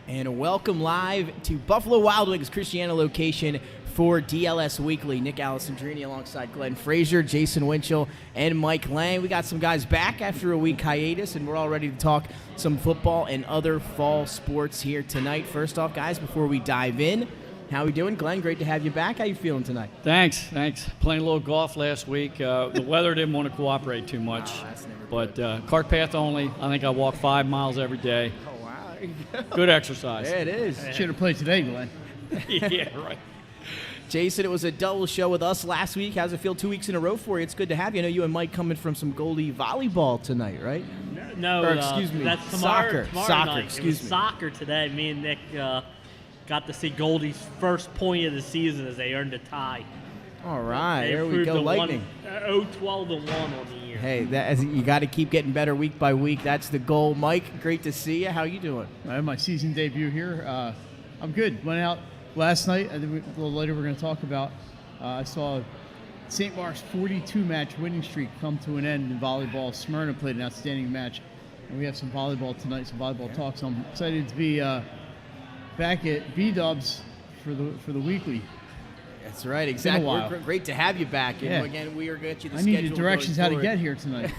And welcome live to Buffalo Wild Wings Christiana location for DLS Weekly. Nick Alessandrini alongside Glenn Frazier, Jason Winchell, and Mike Lang. We got some guys back after a week hiatus, and we're all ready to talk some football and other fall sports here tonight. First off, guys, before we dive in, how we doing? Glenn, great to have you back. How you feeling tonight? Thanks. Playing a little golf last week. The weather didn't want to cooperate too much. Oh, that's never but cart path only. I think I walk 5 miles every day. Oh, wow. Good exercise. There it is. Should have played today, Glenn. Yeah, right. Jason, it was a double show with us last week. How's it feel 2 weeks in a row for you? It's good to have you. I know you and Mike coming from some Goldie volleyball tonight, right? No, Or, excuse me, that's soccer. tomorrow Soccer, night. excuse it was me. Soccer today. Me and Nick got to see Goldie's first point of the season as they earned a tie. All right, They there we improved go, to Lightning. 0-12-1 on the year. Hey, you got to keep getting better week by week. That's the goal. Mike, great to see you. How you doing? I have my season debut here. I'm good. Went out last night. I think a little later we're going to talk about. I saw St. Mark's 42-match winning streak come to an end in volleyball. Smyrna played an outstanding match, and we have some volleyball tonight, some volleyball talk. So I'm excited to be back at B-Dubs for the weekly. That's right, exactly. while. We're great to have you back. And Yeah. again, we are going to get you the I schedule. need the directions how going to forward. get here tonight.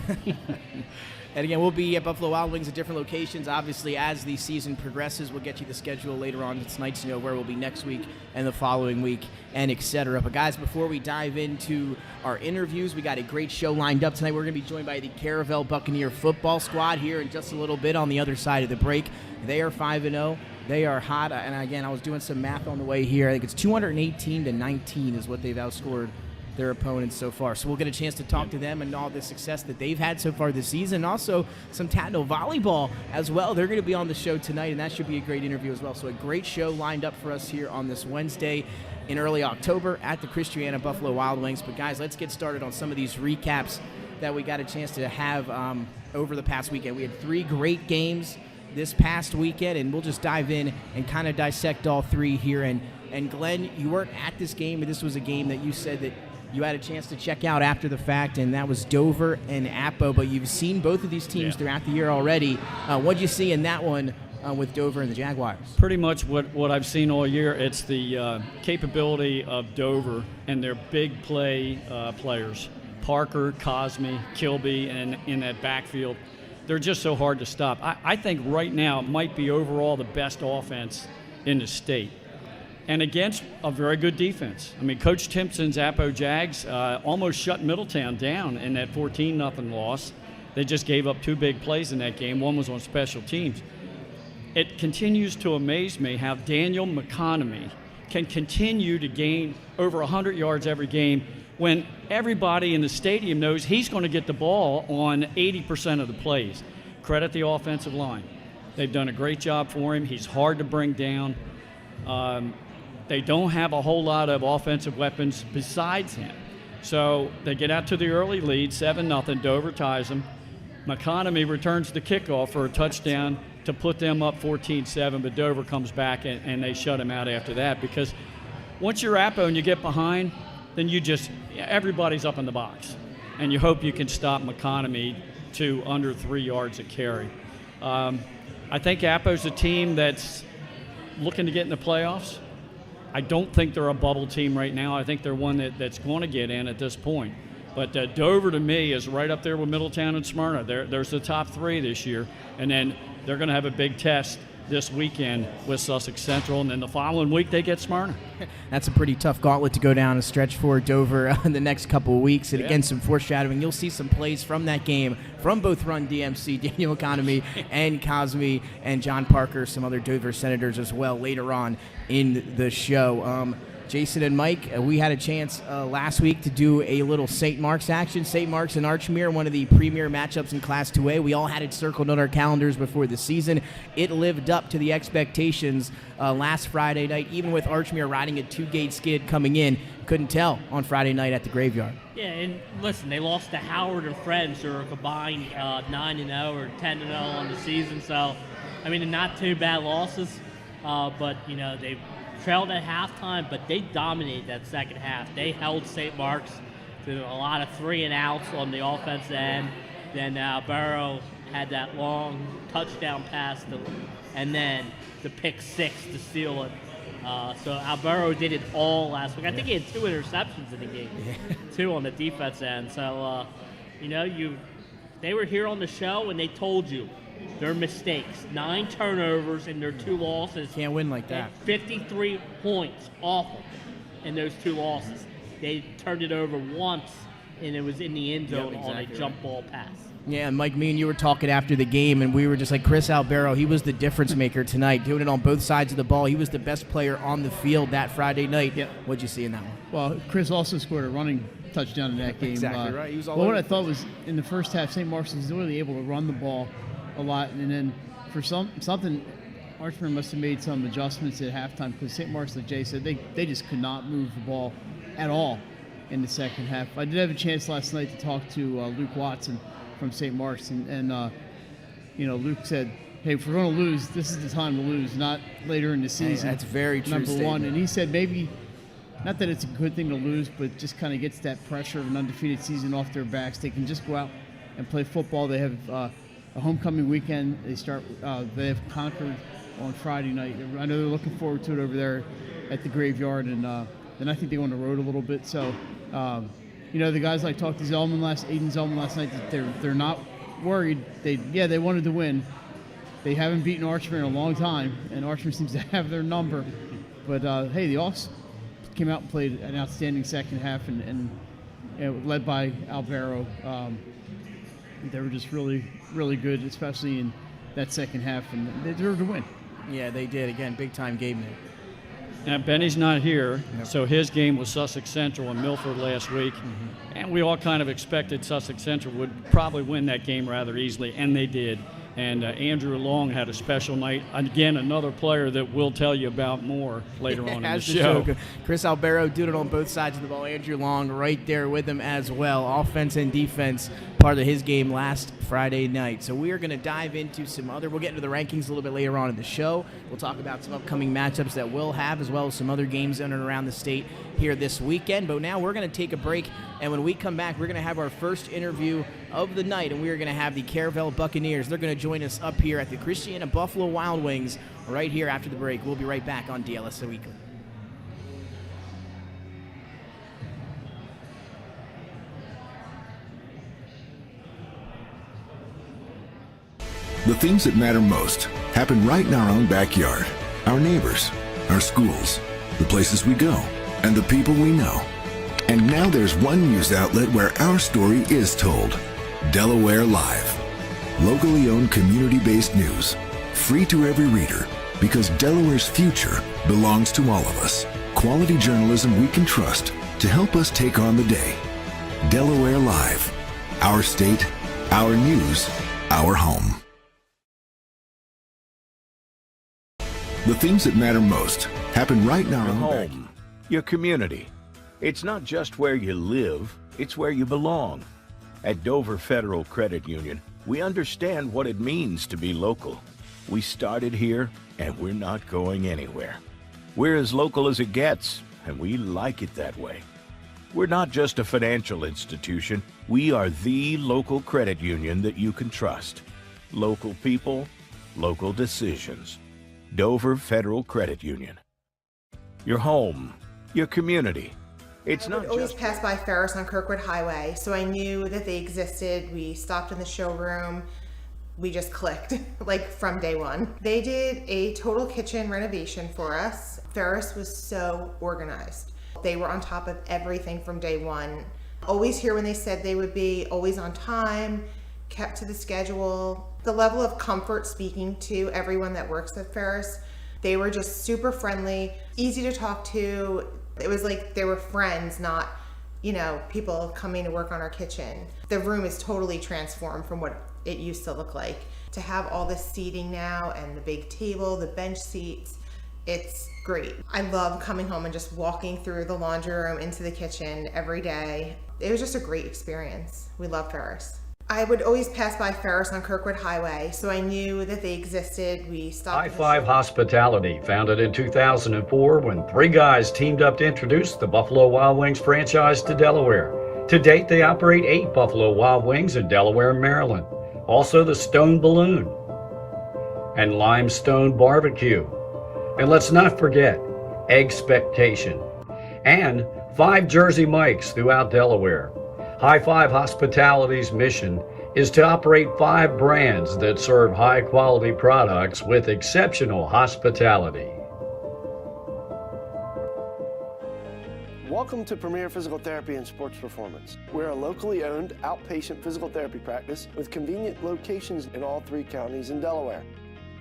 And again, we'll be at Buffalo Wild Wings at different locations. Obviously, as the season progresses, we'll get you the schedule later on tonight to know where we'll be next week and the following week and et cetera. But guys, before we dive into our interviews, we got a great show lined up tonight. We're going to be joined by the Caravel Buccaneer football squad here in just a little bit on the other side of the break. They are 5-0. They are hot. And again, I was doing some math on the way here. I think it's 218-19 is what they've outscored their opponents so far. So we'll get a chance to talk to them and all the success that they've had so far this season. Also, some Tattnall volleyball as well. They're going to be on the show tonight, and that should be a great interview as well. So a great show lined up for us here on this Wednesday in early October at the Christiana Buffalo Wild Wings. But guys, let's get started on some of these recaps that we got a chance to have over the past weekend. We had 3 great games this past weekend, and we'll just dive in and kind of dissect all 3 here. And Glenn, you weren't at this game, but this was a game that you said that you had a chance to check out after the fact, and that was Dover and Appo. But you've seen both of these teams throughout the year already. What'd you see in that one with Dover and the Jaguars? Pretty much what I've seen all year. It's the capability of Dover and their big play players. Parker, Cosme, Kilby, and in that backfield. They're just so hard to stop. I think right now it might be overall the best offense in the state. And against a very good defense. I mean, Coach Timpson's Appo Jags almost shut Middletown down in that 14-0 loss. They just gave up 2 big plays in that game. One was on special teams. It continues to amaze me how Daniel McConomy can continue to gain over 100 yards every game when everybody in the stadium knows he's going to get the ball on 80% of the plays. Credit the offensive line. They've done a great job for him. He's hard to bring down. They don't have a whole lot of offensive weapons besides him. So they get out to the early lead, 7-0. Dover ties them. McConomy returns the kickoff for a touchdown to put them up 14-7, but Dover comes back and they shut him out after that, because once you're Appo and you get behind, then everybody's up in the box. And you hope you can stop McConomy to under 3 yards a carry. I think Appo's a team that's looking to get in the playoffs. I don't think they're a bubble team right now. I think they're one that's going to get in at this point. But Dover, to me, is right up there with Middletown and Smyrna. There's the top 3 this year. And then they're going to have a big test this weekend with Sussex Central, and then the following week they get Smyrna. That's a pretty tough gauntlet to go down and stretch for Dover in the next couple of weeks. And again, some foreshadowing. You'll see some plays from that game from both Run DMC, Daniel Economy, and Cosme, and John Parker, some other Dover Senators as well later on in the show. Jason and Mike, we had a chance last week to do a little St. Mark's action. St. Mark's and Archmere, one of the premier matchups in Class 2A. We all had it circled on our calendars before the season. It lived up to the expectations last Friday night, even with Archmere riding a 2-gate skid coming in. Couldn't tell on Friday night at the Graveyard. Yeah, and listen, they lost to Howard and Friends, who are combined 9-0 or 10-0 on the season. So, I mean, they're not 2 bad losses, but, they trailed at halftime, but they dominated that second half. They held St. Mark's to a lot of 3-and-outs on the offensive end. Then Barrow had that long touchdown pass, and then the pick six to seal it. So Albero did it all last week. I think he had 2 interceptions in the game, 2 on the defense end. So, they were here on the show and they told you their mistakes. 9 turnovers in their 2 losses. Can't win like that. 53 points awful in those 2 losses. They turned it over once, and it was in the end zone on a jump ball pass. Yeah, and Mike, me and you were talking after the game, and we were just like, Chris Albero, he was the difference maker tonight, doing it on both sides of the ball. He was the best player on the field that Friday night. Yep. What'd you see in that one? Well, Chris also scored a running touchdown in that game. Exactly right. He was all what over I thought was in the first half, St. Mark's was really able to run the ball a lot, and then for something, Archman must have made some adjustments at halftime because St. Mark's, like Jay said, they just could not move the ball at all in the second half. I did have a chance last night to talk to Luke Watson from St. Mark's, and Luke said, hey, if we're going to lose, this is the time to lose, not later in the season. Hey, that's very true Number statement. one, and he said maybe, not that it's a good thing to lose, but just kind of gets that pressure of an undefeated season off their backs. They can just go out and play football. They have a homecoming weekend. They have Concord on Friday night. I know they're looking forward to it over there at the Graveyard, and then I think they go on the road a little bit. So, the guys I talked to Aiden Zellman last night, they're not worried. They wanted to win. They haven't beaten Archman in a long time, and Archman seems to have their number. But hey, the Hawks came out and played an outstanding second half, and led by Albero. They were just really, really good, especially in that second half, and they deserved to win. Yeah, they did. Again, big-time game there. Now, Benny's not here, Yep. so his game was Sussex Central in Milford last week, and we all kind of expected Sussex Central would probably win that game rather easily, and they did. And Andrew Long had a special night. Again, another player that we'll tell you about more later on in the show. Chris Albero did it on both sides of the ball. Andrew Long right there with him as well. Offense and defense, part of his game last Friday night. So we are going to dive into we'll get into the rankings a little bit later on in the show. We'll talk about some upcoming matchups that we'll have, as well as some other games in and around the state here this weekend. But now we're going to take a break, and when we come back, we're going to have our first interview of the night, and we are going to have the Caravel Buccaneers. They're going to join us up here at the Christiana Buffalo Wild Wings right here after the break. We'll be right back on DLSA Weekly. The things that matter most happen right in our own backyard. Our neighbors, our schools, the places we go, and the people we know. And now there's one news outlet where our story is told. Delaware Live. Locally owned, community-based news. Free to every reader, because Delaware's future belongs to all of us. Quality journalism we can trust to help us take on the day. Delaware Live. Our state, our news, our home. The things that matter most happen right in our own backyard. Home, your community. It's not just where you live, it's where you belong. At Dover Federal Credit Union, we understand what it means to be local. We started here, and we're not going anywhere. We're as local as it gets, and we like it that way. We're not just a financial institution, we are the local credit union that you can trust. Local people, local decisions. Dover Federal Credit Union. Your home, your community. It's not I would always just pass by Ferris on Kirkwood Highway, so I knew that they existed. We stopped in the showroom. We just clicked, like from day one. They did a total kitchen renovation for us. Ferris was so organized. They were on top of everything from day one. Always here when they said they would be, always on time, kept to the schedule. The level of comfort speaking to everyone that works at Ferris, they were just super friendly, easy to talk to. It was like they were friends, not, people coming to work on our kitchen. The room is totally transformed from what it used to look like. To have all this seating now and the big table, the bench seats, it's great. I love coming home and just walking through the laundry room into the kitchen every day. It was just a great experience. We love Ferris. I would always pass by Ferris on Kirkwood Highway, so I knew that they existed. We stopped. I-5 Hospitality, founded in 2004 when 3 guys teamed up to introduce the Buffalo Wild Wings franchise to Delaware. To date, they operate 8 Buffalo Wild Wings in Delaware and Maryland. Also the Stone Balloon and Limestone Barbecue. And let's not forget Expectation and 5 Jersey Mikes throughout Delaware. High Five Hospitality's mission is to operate 5 brands that serve high-quality products with exceptional hospitality. Welcome to Premier Physical Therapy and Sports Performance. We're a locally owned outpatient physical therapy practice with convenient locations in all 3 counties in Delaware.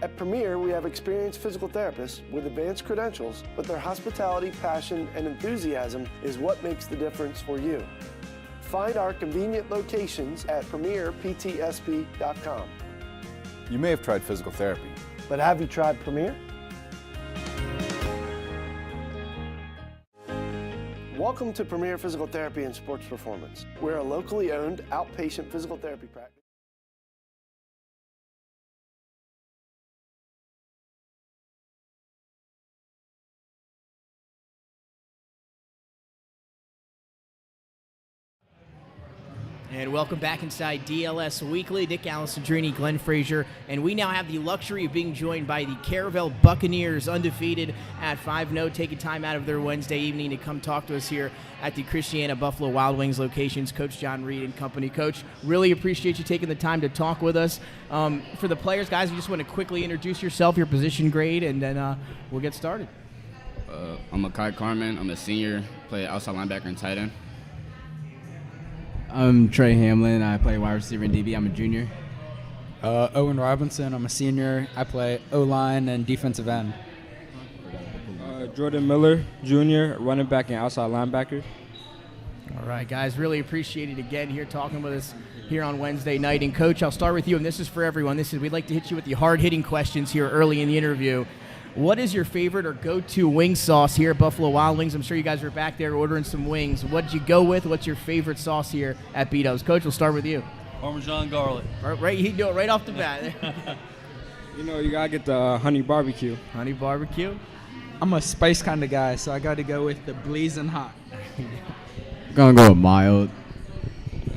At Premier, we have experienced physical therapists with advanced credentials, but their hospitality, passion, and enthusiasm is what makes the difference for you. Find our convenient locations at premierptsp.com. You may have tried physical therapy, But have you tried Premier? Welcome to Premier Physical Therapy and Sports Performance. We're a locally owned outpatient physical therapy practice. And welcome back inside DLS Weekly. Nick Alessandrini, Glenn Frazier, and we now have the luxury of being joined by the Caravel Buccaneers, undefeated at 5-0, taking time out of their Wednesday evening to come talk to us here at the Christiana Buffalo Wild Wings locations. Coach John Reed and company. Coach, really appreciate you taking the time to talk with us. For the players, guys, you just want to quickly introduce yourself, your position grade, and then we'll get started. I'm Akai Carmen. I'm a senior, play outside linebacker and tight end. I'm Trey Hamlin. I play wide receiver and DB. I'm a junior. Owen Robinson. I'm a senior. I play O-line and defensive end. Jordan Miller, junior, running back and outside linebacker. All right, guys, really appreciate it again here talking with us here on Wednesday night. And, Coach, I'll start with you, and this is for everyone. We'd like to hit you with the hard-hitting questions here early in the interview. What is your favorite or go-to wing sauce here at Buffalo Wild Wings? I'm sure you guys were back there ordering some wings. What'd you go with? What's your favorite sauce here at Beato's? Coach, we'll start with you. Parmesan garlic. Right, you do it right off the bat. You know, you gotta get the honey barbecue. Honey barbecue? I'm a spice kind of guy, so I got to go with the blazing hot. Gonna go with mild.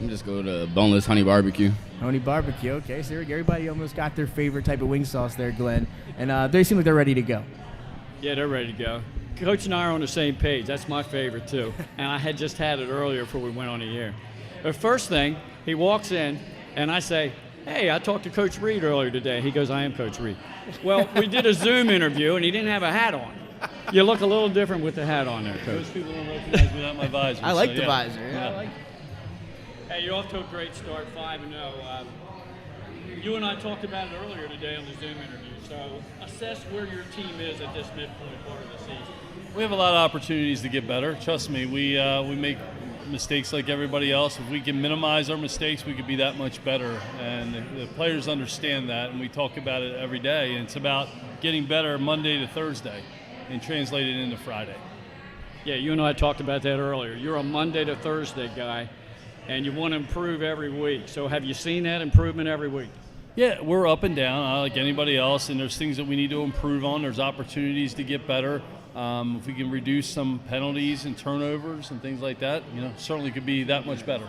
I'm just go to boneless honey barbecue. Honey barbecue, okay. So everybody almost got their favorite type of wing sauce there, Glenn. And they seem like they're ready to go. Yeah, they're ready to go. Coach and I are on the same page. That's my favorite, too. And I had just had it earlier before we went on the air. The first thing, he walks in, and I say, hey, I talked to Coach Reed earlier today. He goes, I am Coach Reed. Well, we did a Zoom interview, and he didn't have a hat on. You look a little different with the hat on there, Coach. Most people don't recognize me without my visor. I like the visor. Yeah. I like Hey, you're off to a great start, 5-0. You and I talked about it earlier today on the Zoom interview. So assess where your team is at this midpoint part of the season. We have a lot of opportunities to get better. Trust me, we make mistakes like everybody else. If we can minimize our mistakes, we could be that much better. And the players understand that, and we talk about it every day. And it's about getting better Monday to Thursday and translate it into Friday. Yeah, you and I talked about that earlier. You're a Monday to Thursday guy, and you want to improve every week. So have you seen that improvement every week? Yeah, we're up and down like anybody else, and there's things that we need to improve on. There's opportunities to get better. If we can reduce some penalties and turnovers and things like that, certainly could be that much better.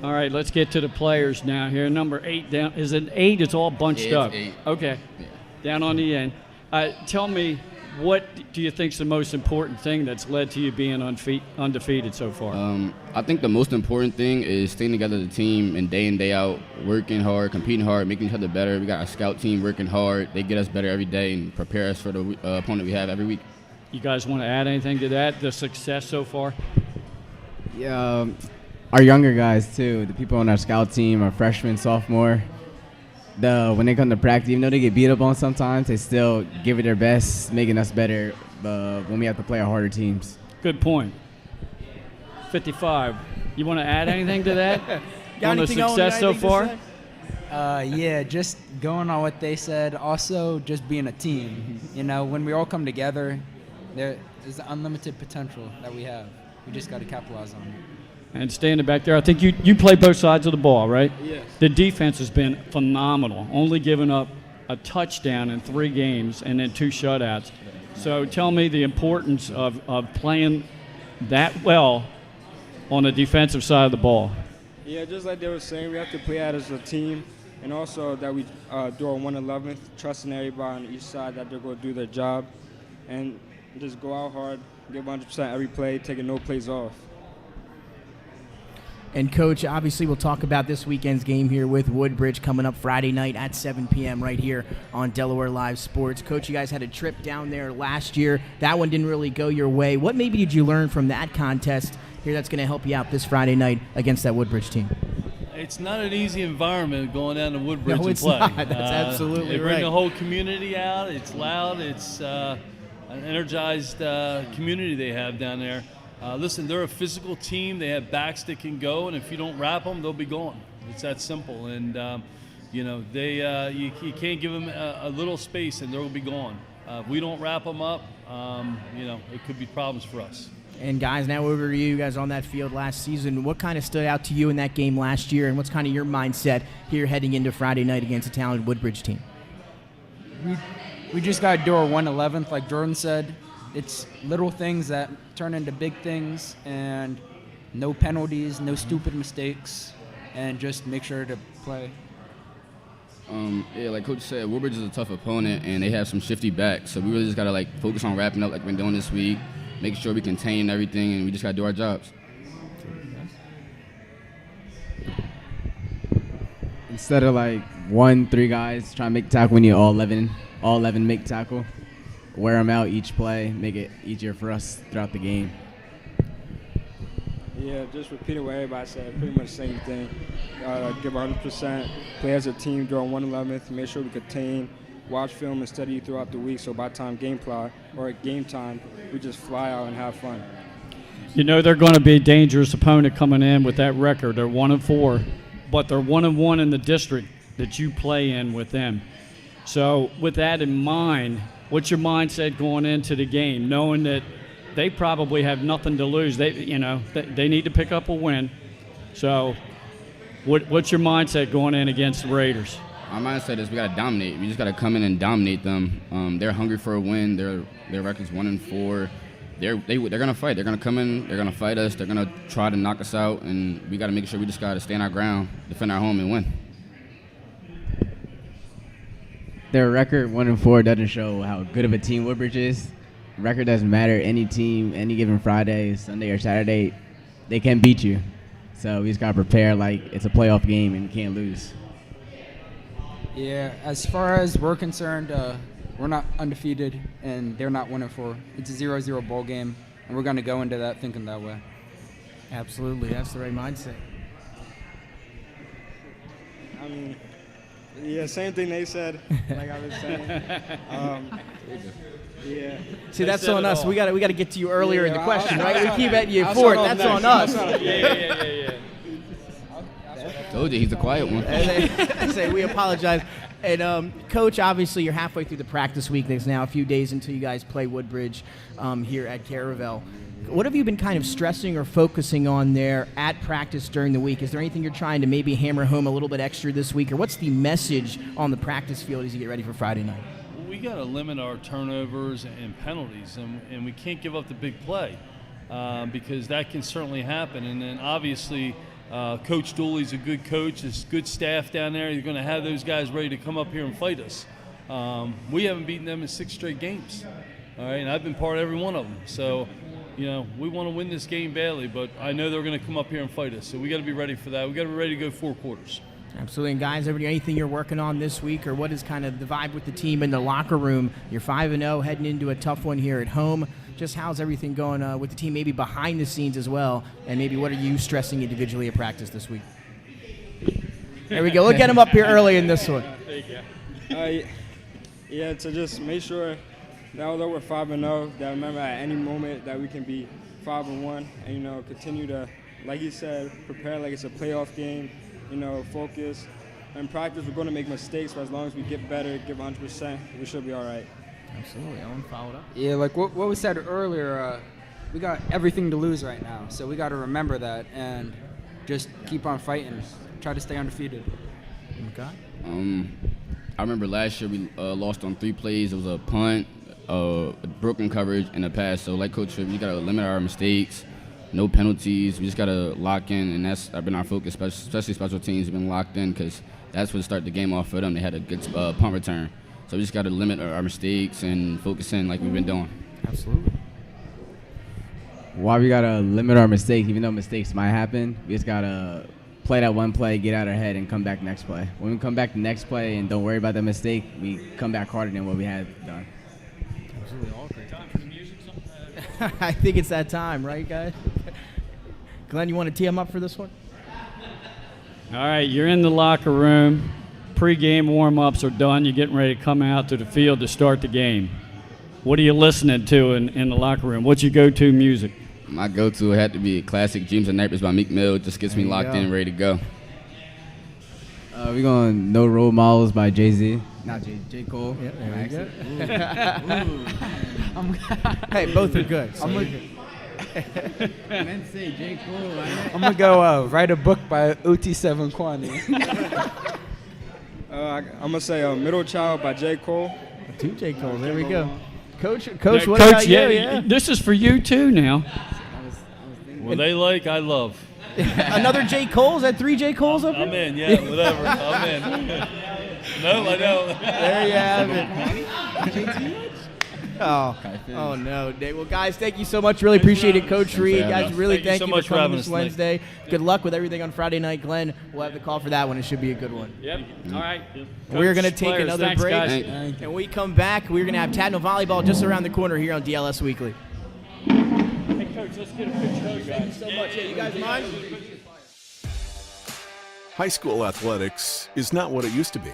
All right, let's get to the players now here. Number 8 down. Is it 8? It's all bunched up. 8. Okay. Yeah. Down on the end. Tell me, what do you think is the most important thing that's led to you being undefeated so far? I think the most important thing is staying together as a team and day in, day out, working hard, competing hard, making each other better. We got our scout team working hard. They get us better every day and prepare us for the opponent we have every week. You guys want to add anything to that, the success so far? Yeah, our younger guys, too. The people on our scout team, our freshmen, sophomore. When they come to practice, even though they get beat up on sometimes, they still give it their best, making us better when we have to play our harder teams. Good point. 55. You want to add anything to that? Got on the success so far? Yeah, just going on what they said. Also, just being a team. When we all come together, there's unlimited potential that we have. We just got to capitalize on it. And standing back there, I think you play both sides of the ball, right? Yes. The defense has been phenomenal, only giving up a touchdown in 3 games and then 2 shutouts. So tell me the importance of playing that well on the defensive side of the ball. Yeah, just like they were saying, we have to play out as a team. and also that we do our 111th, trusting everybody on each side that they're going to do their job, and just go out hard, give 100% every play, taking no plays off. And, Coach, obviously we'll talk about this weekend's game here with Woodbridge coming up Friday night at 7 p.m. right here on Delaware Live Sports. Coach, you guys had a trip down there last year. That one didn't really go your way. What maybe did you learn from that contest here that's going to help you out this Friday night against that Woodbridge team? It's not an easy environment going down to Woodbridge No, and it's play. not. That's absolutely They bring right. the whole community out. It's loud. It's an energized community they have down there. Listen, they're a physical team. They have backs that can go, and if you don't wrap them, they'll be gone. It's that simple. And you can't give them a little space, and they'll be gone. If we don't wrap them up, it could be problems for us. And, guys, now over to you guys on that field last season. What kind of stood out to you in that game last year, and what's kind of your mindset here heading into Friday night against a talented Woodbridge team? We just got to do our 111th, like Jordan said. It's little things that turn into big things, and no penalties, no stupid mistakes, and just make sure to play. Like Coach said, Woodbridge is a tough opponent, and they have some shifty backs. So we really just got to focus on wrapping up like we've been doing this week, make sure we contain everything, and we just got to do our jobs. Instead of 1-3 guys trying to make tackle, we need all 11 make tackle. Wear them out each play, make it easier for us throughout the game. Yeah, just repeating what everybody said, pretty much the same thing. Give 100%, play as a team during 111th, make sure we contain, watch film and study throughout the week, so by the time game time, we just fly out and have fun. You know they're going to be a dangerous opponent coming in with that record. They're 1-4, but they're 1-1 in the district that you play in with them. So with that in mind, what's your mindset going into the game, knowing that they probably have nothing to lose? They need to pick up a win. So what's your mindset going in against the Raiders? Our mindset is we got to dominate. We just got to come in and dominate them. They're hungry for a win. Their record's 1-4. They're gonna fight. They're gonna come in. They're gonna fight us. They're gonna try to knock us out, and we got to make sure we just got to stand our ground, defend our home, and win. Their record 1-4 doesn't show how good of a team Woodbridge is. Record doesn't matter. Any team, any given Friday, Sunday, or Saturday, they can beat you. So we just got to prepare like it's a playoff game and you can't lose. Yeah, as far as we're concerned, we're not undefeated and they're not 1-4. It's a 0-0 bowl game, and we're going to go into that thinking that way. Absolutely, that's the right mindset. I mean, yeah, same thing they said, like I was saying. Yeah. See, that's on us. We got to get to you earlier in the question, right? We keep at you I'll for it. start off That's next. on us. Yeah. Told you he's the quiet one. I say we apologize. And Coach, obviously you're halfway through the practice week. There's now a few days until you guys play Woodbridge here at Caravel. What have you been kind of stressing or focusing on there at practice during the week? Is there anything you're trying to maybe hammer home a little bit extra this week? Or what's the message on the practice field as you get ready for Friday night? We got to limit our turnovers and penalties, and we can't give up the big play because that can certainly happen. And then obviously Coach Dooley's a good coach. There's good staff down there. You're going to have those guys ready to come up here and fight us. We haven't beaten them in 6 straight games, all right? And I've been part of every one of them. So, we want to win this game badly, but I know they're going to come up here and fight us. So we got to be ready for that. We got to be ready to go 4 quarters. Absolutely. And guys, anything you're working on this week, or what is kind of the vibe with the team in the locker room? You're 5-0, heading into a tough one here at home. Just how's everything going with the team, maybe behind the scenes as well, and maybe what are you stressing individually at practice this week? There we go. We'll get him up here early in this one. Yeah, to just make sure that although we're 5-0, that remember at any moment that we can be 5-1, and continue to, like you said, prepare like it's a playoff game. Focus. In practice, we're going to make mistakes, but as long as we get better, give 100%, we should be all right. Absolutely. Ellen, followed up. Yeah, like what was said earlier, we got everything to lose right now, so we got to remember that and just keep on fighting, try to stay undefeated. Okay. I remember last year we lost on 3 plays. It was a punt, a broken coverage, and a pass. So like Coach said, we got to limit our mistakes. No penalties. We just got to lock in, and that's been our focus, especially special teams have been locked in because that's what started the game off for them. They had a good punt return. So we just got to limit our mistakes and focus in like we've been doing. Absolutely. Why we gotta limit our mistakes, even though mistakes might happen, we just gotta play that one play, get out our head, and come back next play. When we come back the next play and don't worry about that mistake, we come back harder than what we had done. Absolutely. All great. Time for the music. I think it's that time, right, guys? Glenn, you want to tee him up for this one? All right, you're in the locker room. Pre-game warm-ups are done. You're getting ready to come out to the field to start the game. What are you listening to in the locker room? What's your go-to music? My go-to had to be classic Dreams and Nightmares by Meek Mill. Just gets me locked in, ready to go. We're going No Role Models by Jay-Z. Not J. Cole. Yeah, there you go. Hey, both are good. So meant to say J. Cole. I'm going to go Write a Book by Uti 7 Kwani. I'm going to say Middle Child by J. Cole. 2 J. Coles. There we go. Coach, what Coach, about you? Yeah. This is for you, too, now. What they like, I love. Another J. Cole? Is that 3 J. Coles up here? I'm in, yeah, whatever. I'm in. No, I know. There you have it. Oh no. Well, guys, thank you so much. Really appreciate it, Coach Reed. Guys, really thank you for coming this Wednesday. Good luck with everything on Friday night, Glenn. We'll have the call for that one. It should be a good one. Yep. All right. We're going to take another break. Guys. And when we come back, we're going to have Tattnall Volleyball just around the corner here on DLS Weekly. Hey, Coach, let's get a picture. Thank you so much. Yeah, you guys mind? High school athletics is not what it used to be.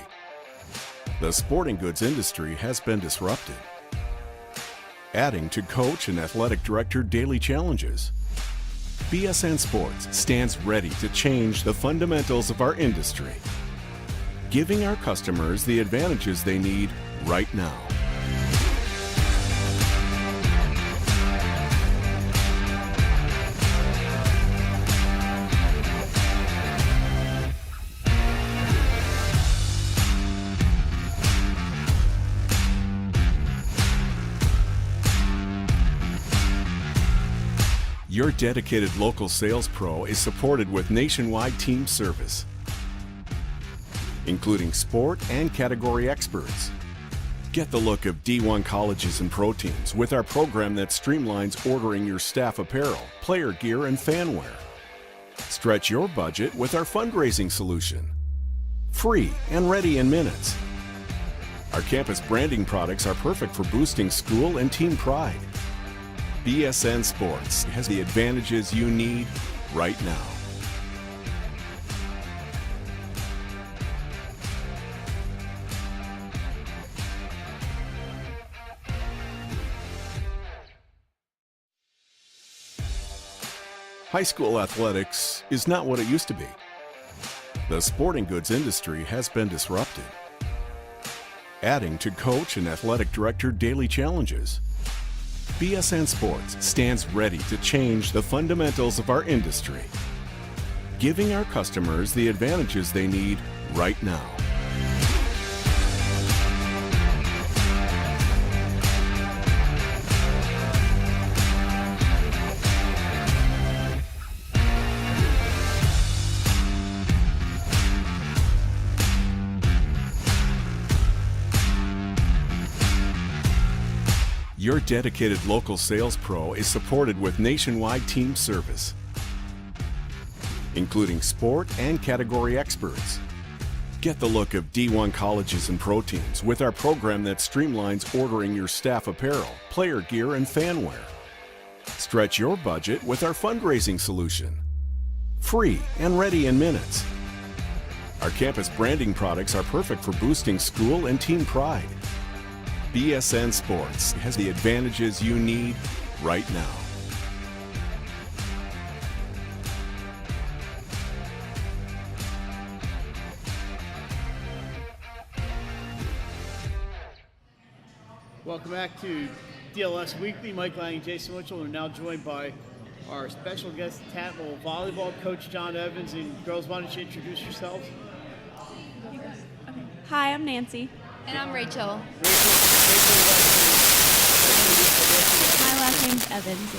The sporting goods industry has been disrupted, adding to coach and athletic director daily challenges. BSN Sports stands ready to change the fundamentals of our industry, giving our customers the advantages they need right now. Your dedicated local sales pro is supported with nationwide team service, including sport and category experts. Get the look of D1 colleges and pro teams with our program that streamlines ordering your staff apparel, player gear, and fan wear. Stretch your budget with our fundraising solution. Free and ready in minutes. Our campus branding products are perfect for boosting school and team pride. BSN Sports has the advantages you need right now. High school athletics is not what it used to be. The sporting goods industry has been disrupted, adding to coach and athletic director daily challenges. BSN Sports stands ready to change the fundamentals of our industry, giving our customers the advantages they need right now. Your dedicated local sales pro is supported with nationwide team service, including sport and category experts. Get the look of D1 colleges and pro teams with our program that streamlines ordering your staff apparel, player gear, and fan wear. Stretch your budget with our fundraising solution. Free and ready in minutes. Our campus branding products are perfect for boosting school and team pride. BSN Sports has the advantages you need right now. Welcome back to DLS Weekly. Mike Lang and Jason Mitchell are now joined by our special guest, Tattnall volleyball coach John Evans. And girls, why don't you introduce yourselves? Hi, I'm Nancy. And I'm Rachel. My last name's Evans,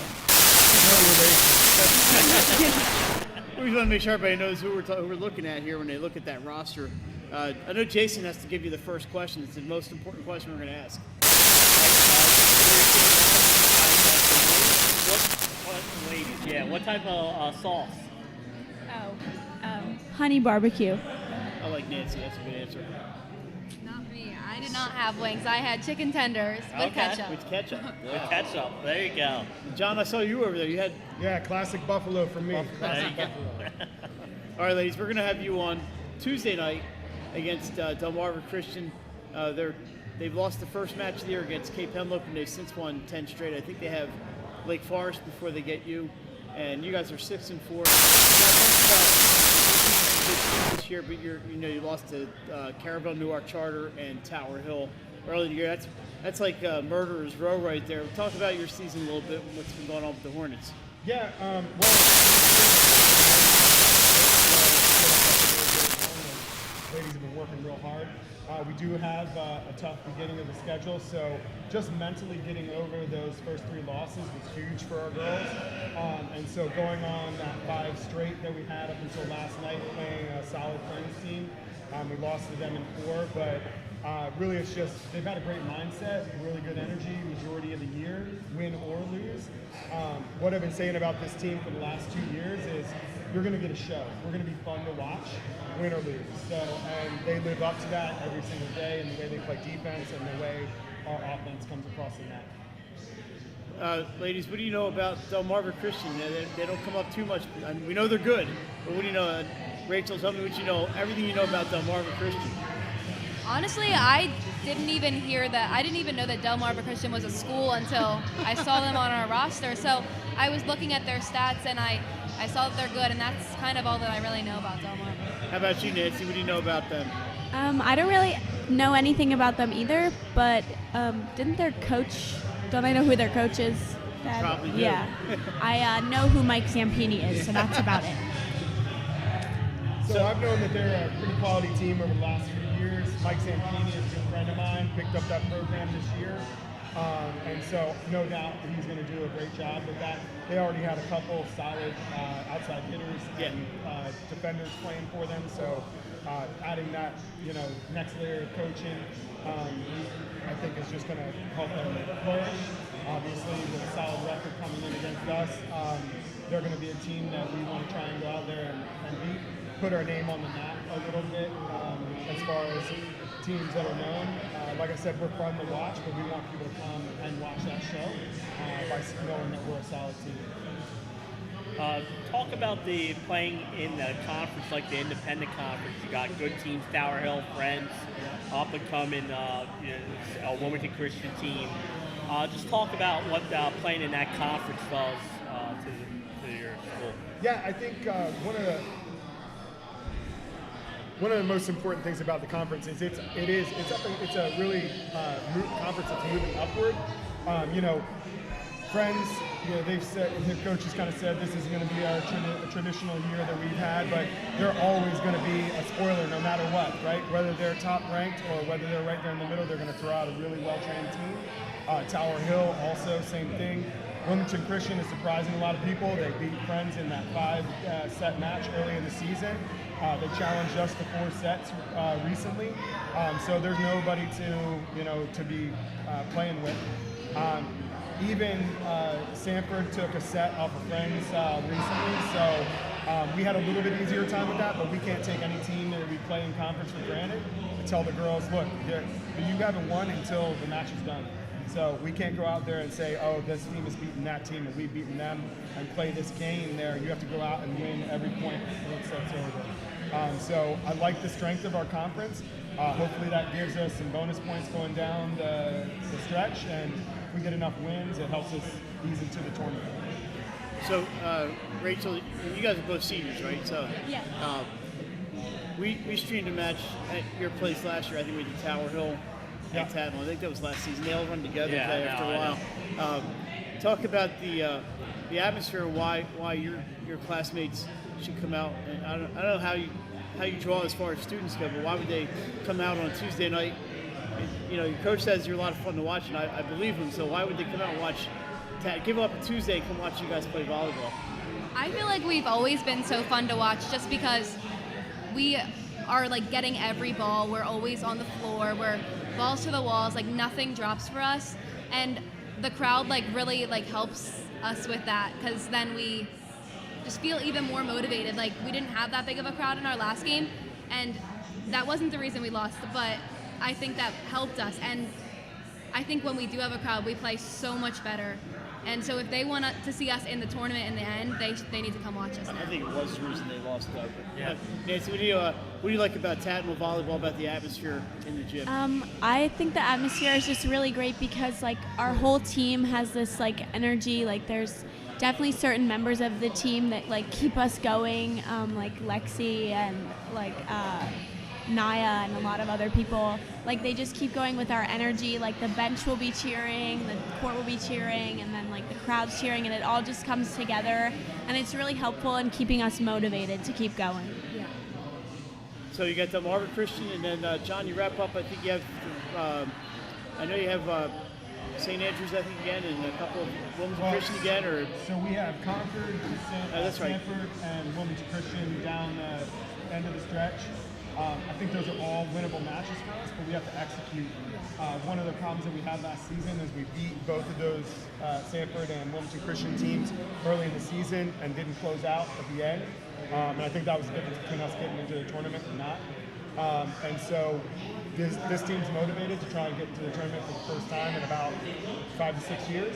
We just want to make sure everybody knows who we're looking at here when they look at that roster. I know Jason has to give you the first question. It's the most important question we're going to ask. What type of sauce? Honey barbecue. I like Nancy. That's a good answer. Not me. I did not have wings. I had chicken tenders with ketchup. With ketchup. With ketchup. There you go. John, I saw you over there. You had classic buffalo for me. Classic buffalo. All right, ladies, we're going to have you on Tuesday night against Delaware Christian. They've lost the first match of the year against Cape Henlopen, and they've since won 10 straight. I think they have Lake Forest before they get you, and you guys are 6-4. This year, but you lost to Caravel, Newark Charter, and Tower Hill early in the year. That's like murderer's row right there. Talk about your season a little bit. What's been going on with the Hornets? Yeah, ladies have been working real hard. We do have a tough beginning of the schedule, so just mentally getting over those first 3 losses was huge for our girls. And so going on that 5 straight that we had up until last night, playing a solid Friends team, we lost to them in 4, but really it's just they've had a great mindset, really good energy majority of the year, win or lose. What I've been saying about this team for the last 2 years is you're going to get a show. We're going to be fun to watch, win or lose. So, and they live up to that every single day in the way they play defense and the way our offense comes across the net. Ladies, what do you know about Delmarva Christian? They don't come up too much. I mean, we know they're good, but what do you know? Rachel, tell me what you know, everything you know about Delmarva Christian. Honestly, I didn't even hear that. I didn't even know that Delmarva Christian was a school until I saw them on our roster. So I was looking at their stats, and I saw that they're good, and that's kind of all that I really know about Delmarva. How about you, Nancy? What do you know about them? I don't really know anything about them either, but didn't their coach, don't I know who their coach is? Probably do. Yeah. I know who Mike Zampini is, so that's about it. So I've known that they're a pretty quality team over the last few years. Mike Zampini is a good friend of mine, picked up that program this year. And so no doubt that he's going to do a great job with that. They already had a couple solid outside hitters and defenders playing for them. So adding that, next layer of coaching, I think is just going to help them flourish. Obviously, with a solid record coming in against us, they're going to be a team that we want to try and go out there and beat. Put our name on the map a little bit as far as teams that are known. Like I said, we're fun to watch, but we want people to come and watch that show by knowing that we're a solid team. Talk about the playing in the conference, like the independent conference. You got good teams, Tower Hill, Friends, up and coming, a Wilmington Christian team. Just talk about what playing in that conference does to your school. Yeah, I think one of the most important things about the conference is it's a really conference that's moving upward. Friends, they've said, the coaches kind of said this is going to be our traditional year that we've had, but they're always going to be a spoiler no matter what, right? Whether they're top ranked or whether they're right there in the middle, they're going to throw out a really well-trained team. Tower Hill also, same thing. Wilmington Christian is surprising a lot of people. They beat Friends in that 5-set match early in the season. They challenged us to 4 sets recently, so there's nobody to be playing with. Even Sanford took a set off of Friends recently, so we had a little bit easier time with that, but we can't take any team that we play in conference for granted. I tell the girls, look, you haven't won until the match is done. So we can't go out there and say, oh, this team has beaten that team and we've beaten them and play this game there. You have to go out and win every point once that's over. So I like the strength of our conference. Hopefully that gives us some bonus points going down the stretch, and if we get enough wins, it helps us ease into the tournament. So, Rachel, you guys are both seniors, right? So, yeah. We streamed a match at your place last year. I think we did Tower Hill and Tattnall. I think that was last season. They all run together after a while. Talk about the atmosphere and why your classmates should come out. And I don't know how you draw as far as students go, but why would they come out on a Tuesday night? Your coach says you're a lot of fun to watch, and I believe him. So why would they come out and watch? Give up a Tuesday and come watch you guys play volleyball? I feel like we've always been so fun to watch just because we are like getting every ball. We're always on the floor. We're balls to the walls. Like nothing drops for us, and the crowd like really like helps us with that, because then we just feel even more motivated. Like we didn't have that big of a crowd in our last game, and that wasn't the reason we lost, but I think that helped us. And I think when we do have a crowd, we play so much better. And so if they want to see us in the tournament in the end, they need to come watch us now. I think it was the reason they lost, though. Yeah. Nancy, what do you like about Tattnall volleyball, about the atmosphere in the gym? I think the atmosphere is just really great because like our whole team has this like energy. Like there's definitely certain members of the team that like keep us going, like Lexi and like Naya and a lot of other people. Like they just keep going with our energy. Like the bench will be cheering, the court will be cheering, and then like the crowd's cheering, and it all just comes together, and it's really helpful in keeping us motivated to keep going. Yeah. So you got Delaware Christian, and then John, you wrap up. I think you have, I know you have St. Andrews, I think, again, and a couple of Wilmington Christian again, or? So we have Concord, that's right. Stanford, and Wilmington Christian down the end of the stretch. I think those are all winnable matches for us, but we have to execute. One of the problems that we had last season is we beat both of those Stanford and Wilmington Christian teams early in the season and didn't close out at the end. And I think that was the difference between us getting into the tournament and not. And so this team's motivated to try and get into the tournament for the first time in about 5 to 6 years.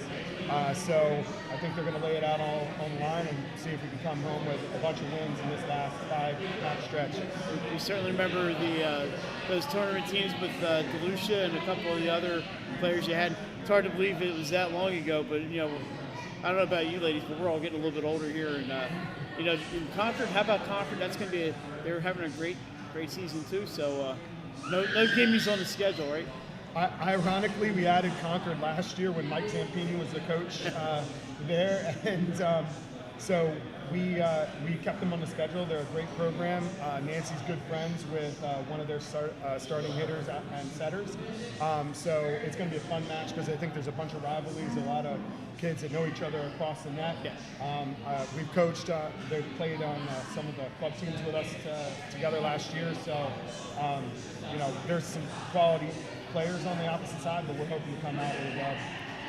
So I think they're going to lay it out all on the line and see if we can come home with a bunch of wins in this last 5-match stretch. We certainly remember those tournament teams with DeLucia and a couple of the other players you had. It's hard to believe it was that long ago, but I don't know about you ladies, but we're all getting a little bit older here. And in Concord, how about Concord? That's going to be they're having a great season too. So no gimmies on the schedule, right? Ironically, we added Concord last year when Mike Zampini was the coach there, and so we kept them on the schedule. They're a great program. Nancy's good friends with one of their starting hitters and setters, so it's going to be a fun match because I think there's a bunch of rivalries, a lot of kids that know each other across the net. We've coached, they played on some of the club teams with us together last year, so there's some quality players on the opposite side, but we're hoping to come out really well.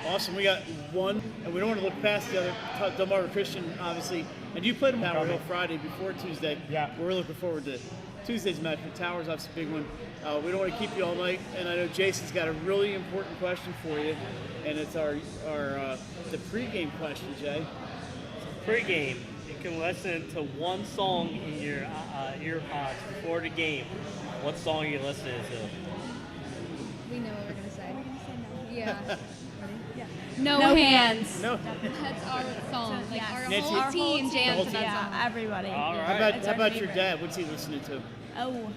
Awesome. We got one, and we don't want to look past the other. Delaware Christian, obviously, and you played Tower Hill Friday before Tuesday. Yeah. We're looking forward to Tuesday's match. But Tower's obviously a big one. We don't want to keep you all night, and I know Jason's got a really important question for you, and it's our the pregame question, Jay. Pregame, you can listen to one song in your earpods before the game. What song are you listening to? We know what we're going to say. We're going to say no. Yeah. Yeah. No hands. No. That's our song. Like our Nancy, whole team jams to that song. Yeah, everybody. All right. How about your dad? What's he listening to? Oh,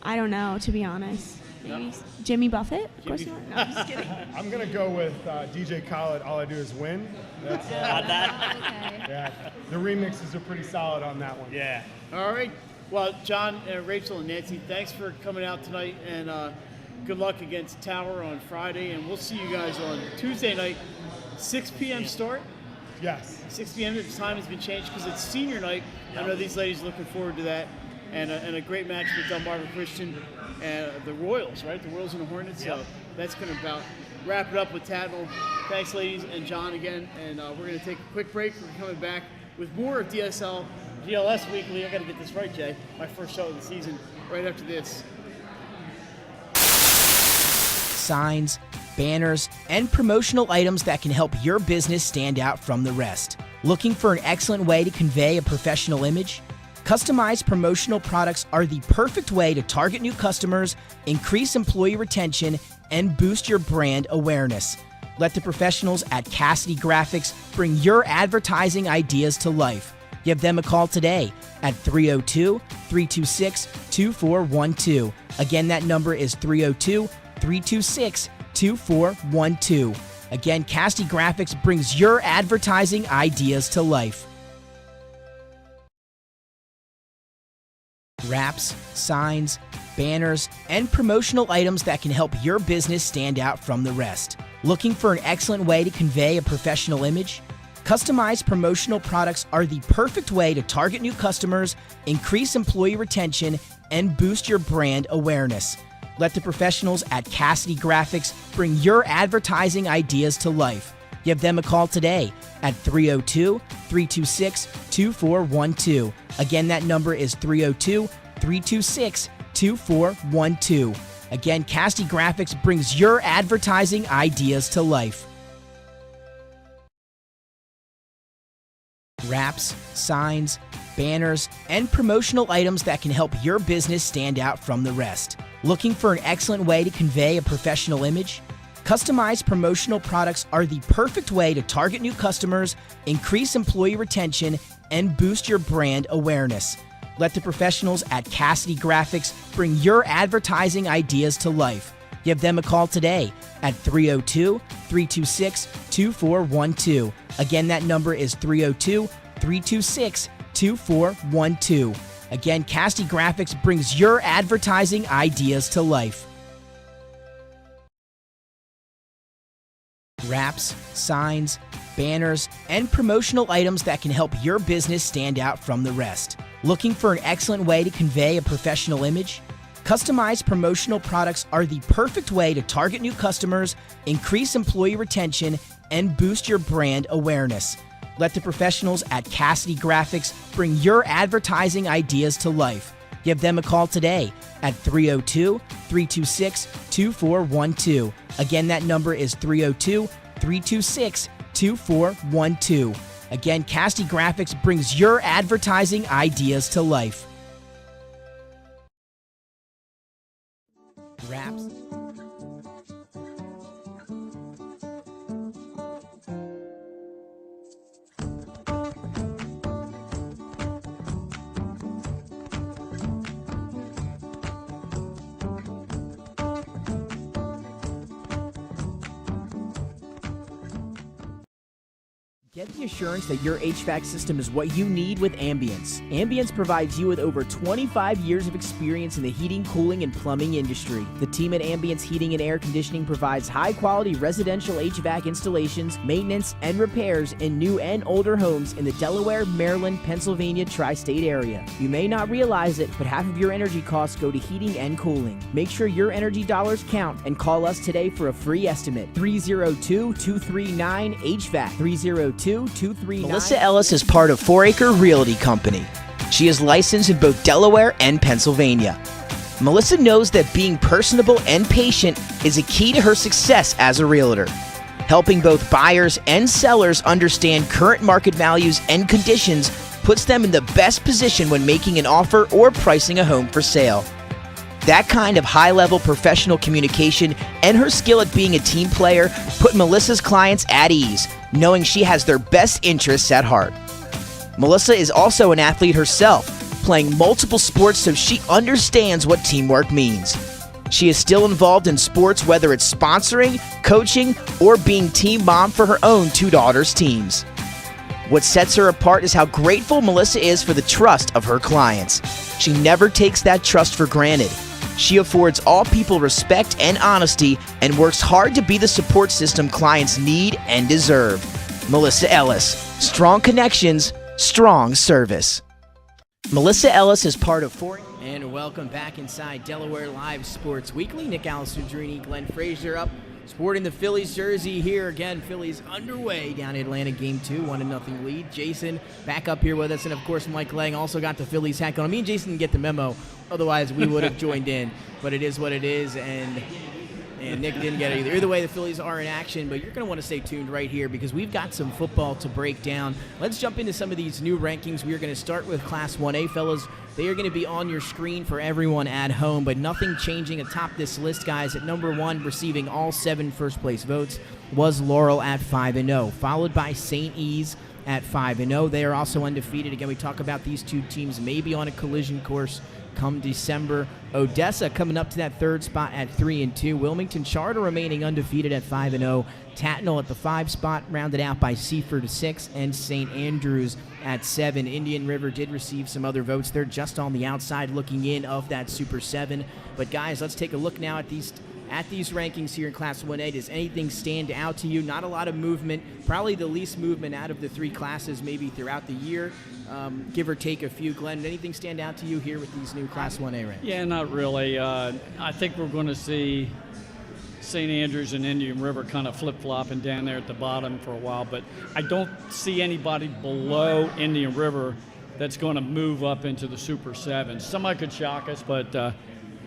I don't know, to be honest. Maybe Jimmy Buffett? Of course not. No, I'm just kidding. I'm going to go with DJ Khaled, All I Do Is Win. That's Okay. yeah. The remixes are pretty solid on that one. Yeah. All right. Well, John, Rachel, and Nancy, thanks for coming out tonight, and good luck against Tower on Friday, and we'll see you guys on Tuesday night, 6 p.m. start. Yes. 6 p.m. The time has been changed because it's senior night. I know these ladies are looking forward to that, and a great match with Delmarva Christian and the Royals, right? The Royals and the Hornets. Yep. So that's going to about wrap it up with Tattnall. Thanks, ladies, and John again, and we're going to take a quick break. We're coming back with more of GLS Weekly. I got to get this right, Jay. My first show of the season. Right after this. Signs, banners, and promotional items that can help your business stand out from the rest. Looking for an excellent way to convey a professional image? Customized promotional products are the perfect way to target new customers, increase employee retention, and boost your brand awareness. Let the professionals at Cassidy Graphics bring your advertising ideas to life. Give them a call today at 302-326-2412. Again, that number is 302-326-2412. Again, Cassidy Graphics brings your advertising ideas to life. Wraps, signs, banners, and promotional items that can help your business stand out from the rest. Looking for an excellent way to convey a professional image? Customized promotional products are the perfect way to target new customers, increase employee retention, and boost your brand awareness. Let the professionals at Cassidy Graphics bring your advertising ideas to life. Give them a call today at 302-326-2412. Again, that number is 302-326-2412. Again, Cassidy Graphics brings your advertising ideas to life. Wraps, signs, banners, and promotional items that can help your business stand out from the rest. Looking for an excellent way to convey a professional image? Customized promotional products are the perfect way to target new customers, increase employee retention, and boost your brand awareness. Let the professionals at Cassidy Graphics bring your advertising ideas to life. Give them a call today at 302-326-2412. Again, that number is 302-326-2412. Again, Cassidy Graphics brings your advertising ideas to life. Wraps, signs, banners, and promotional items that can help your business stand out from the rest. Looking for an excellent way to convey a professional image? Customized promotional products are the perfect way to target new customers, increase employee retention, and boost your brand awareness. Let the professionals at Cassidy Graphics bring your advertising ideas to life. Give them a call today at 302-326-2412. Again, that number is 302-326-2412. Again, Cassidy Graphics brings your advertising ideas to life. Wraps. Get the assurance that your HVAC system is what you need with Ambience. Ambience provides you with over 25 years of experience in the heating, cooling, and plumbing industry. The team at Ambience Heating and Air Conditioning provides high-quality residential HVAC installations, maintenance, and repairs in new and older homes in the Delaware, Maryland, Pennsylvania tri-state area. You may not realize it, but half of your energy costs go to heating and cooling. Make sure your energy dollars count and call us today for a free estimate. 302-239-HVAC. 302-239. Melissa Ellis is part of 4 Acre Realty Company. She is licensed in both Delaware and Pennsylvania. Melissa knows that being personable and patient is a key to her success as a realtor. Helping both buyers and sellers understand current market values and conditions puts them in the best position when making an offer or pricing a home for sale. That kind of high-level professional communication and her skill at being a team player put Melissa's clients at ease, knowing she has their best interests at heart. Melissa is also an athlete herself, playing multiple sports, so she understands what teamwork means. She is still involved in sports, whether it's sponsoring, coaching, or being team mom for her own 2 daughters' teams. What sets her apart is how grateful Melissa is for the trust of her clients. She never takes that trust for granted. She affords all people respect and honesty and works hard to be the support system clients need and deserve. Melissa Ellis. Strong connections, strong service. Melissa Ellis is part of 4. And welcome back inside Delaware Live Sports Weekly. Nick Alessandrini, Glenn Frazier up, sporting the Phillies jersey here again. Phillies underway down in Atlanta, Game 2, 1-0 lead. Jason back up here with us, and of course Mike Lang also got the Phillies hat on. Me and Jason didn't get the memo, otherwise we would have joined in. But it is what it is, and Nick didn't get it either. Either way, the Phillies are in action, but you're going to want to stay tuned right here because we've got some football to break down. Let's jump into some of these new rankings. We are going to start with Class 1A, fellas. They are going to be on your screen for everyone at home, but nothing changing atop this list, guys. At number 1, receiving all 7 first-place votes, was Laurel at 5-0, followed by St. E's at 5-0. They are also undefeated. Again, we talk about these two teams maybe on a collision course come December. Odessa coming up to that 3rd spot at 3-2. Wilmington Charter remaining undefeated at 5-0. Tattnall at the 5 spot, rounded out by Seaford 6, and St. Andrews at 7. Indian River did receive some other votes. They're just on the outside looking in of that Super 7. But guys, let's take a look now at these at these rankings here in Class 1A, does anything stand out to you? Not a lot of movement, probably the least movement out of the 3 classes maybe throughout the year, give or take a few. Glenn, did anything stand out to you here with these new Class 1A ranks? Yeah, not really. I think we're going to see St. Andrews and Indian River kind of flip-flopping down there at the bottom for a while, but I don't see anybody below Indian River that's going to move up into the Super 7. Somebody could shock us, but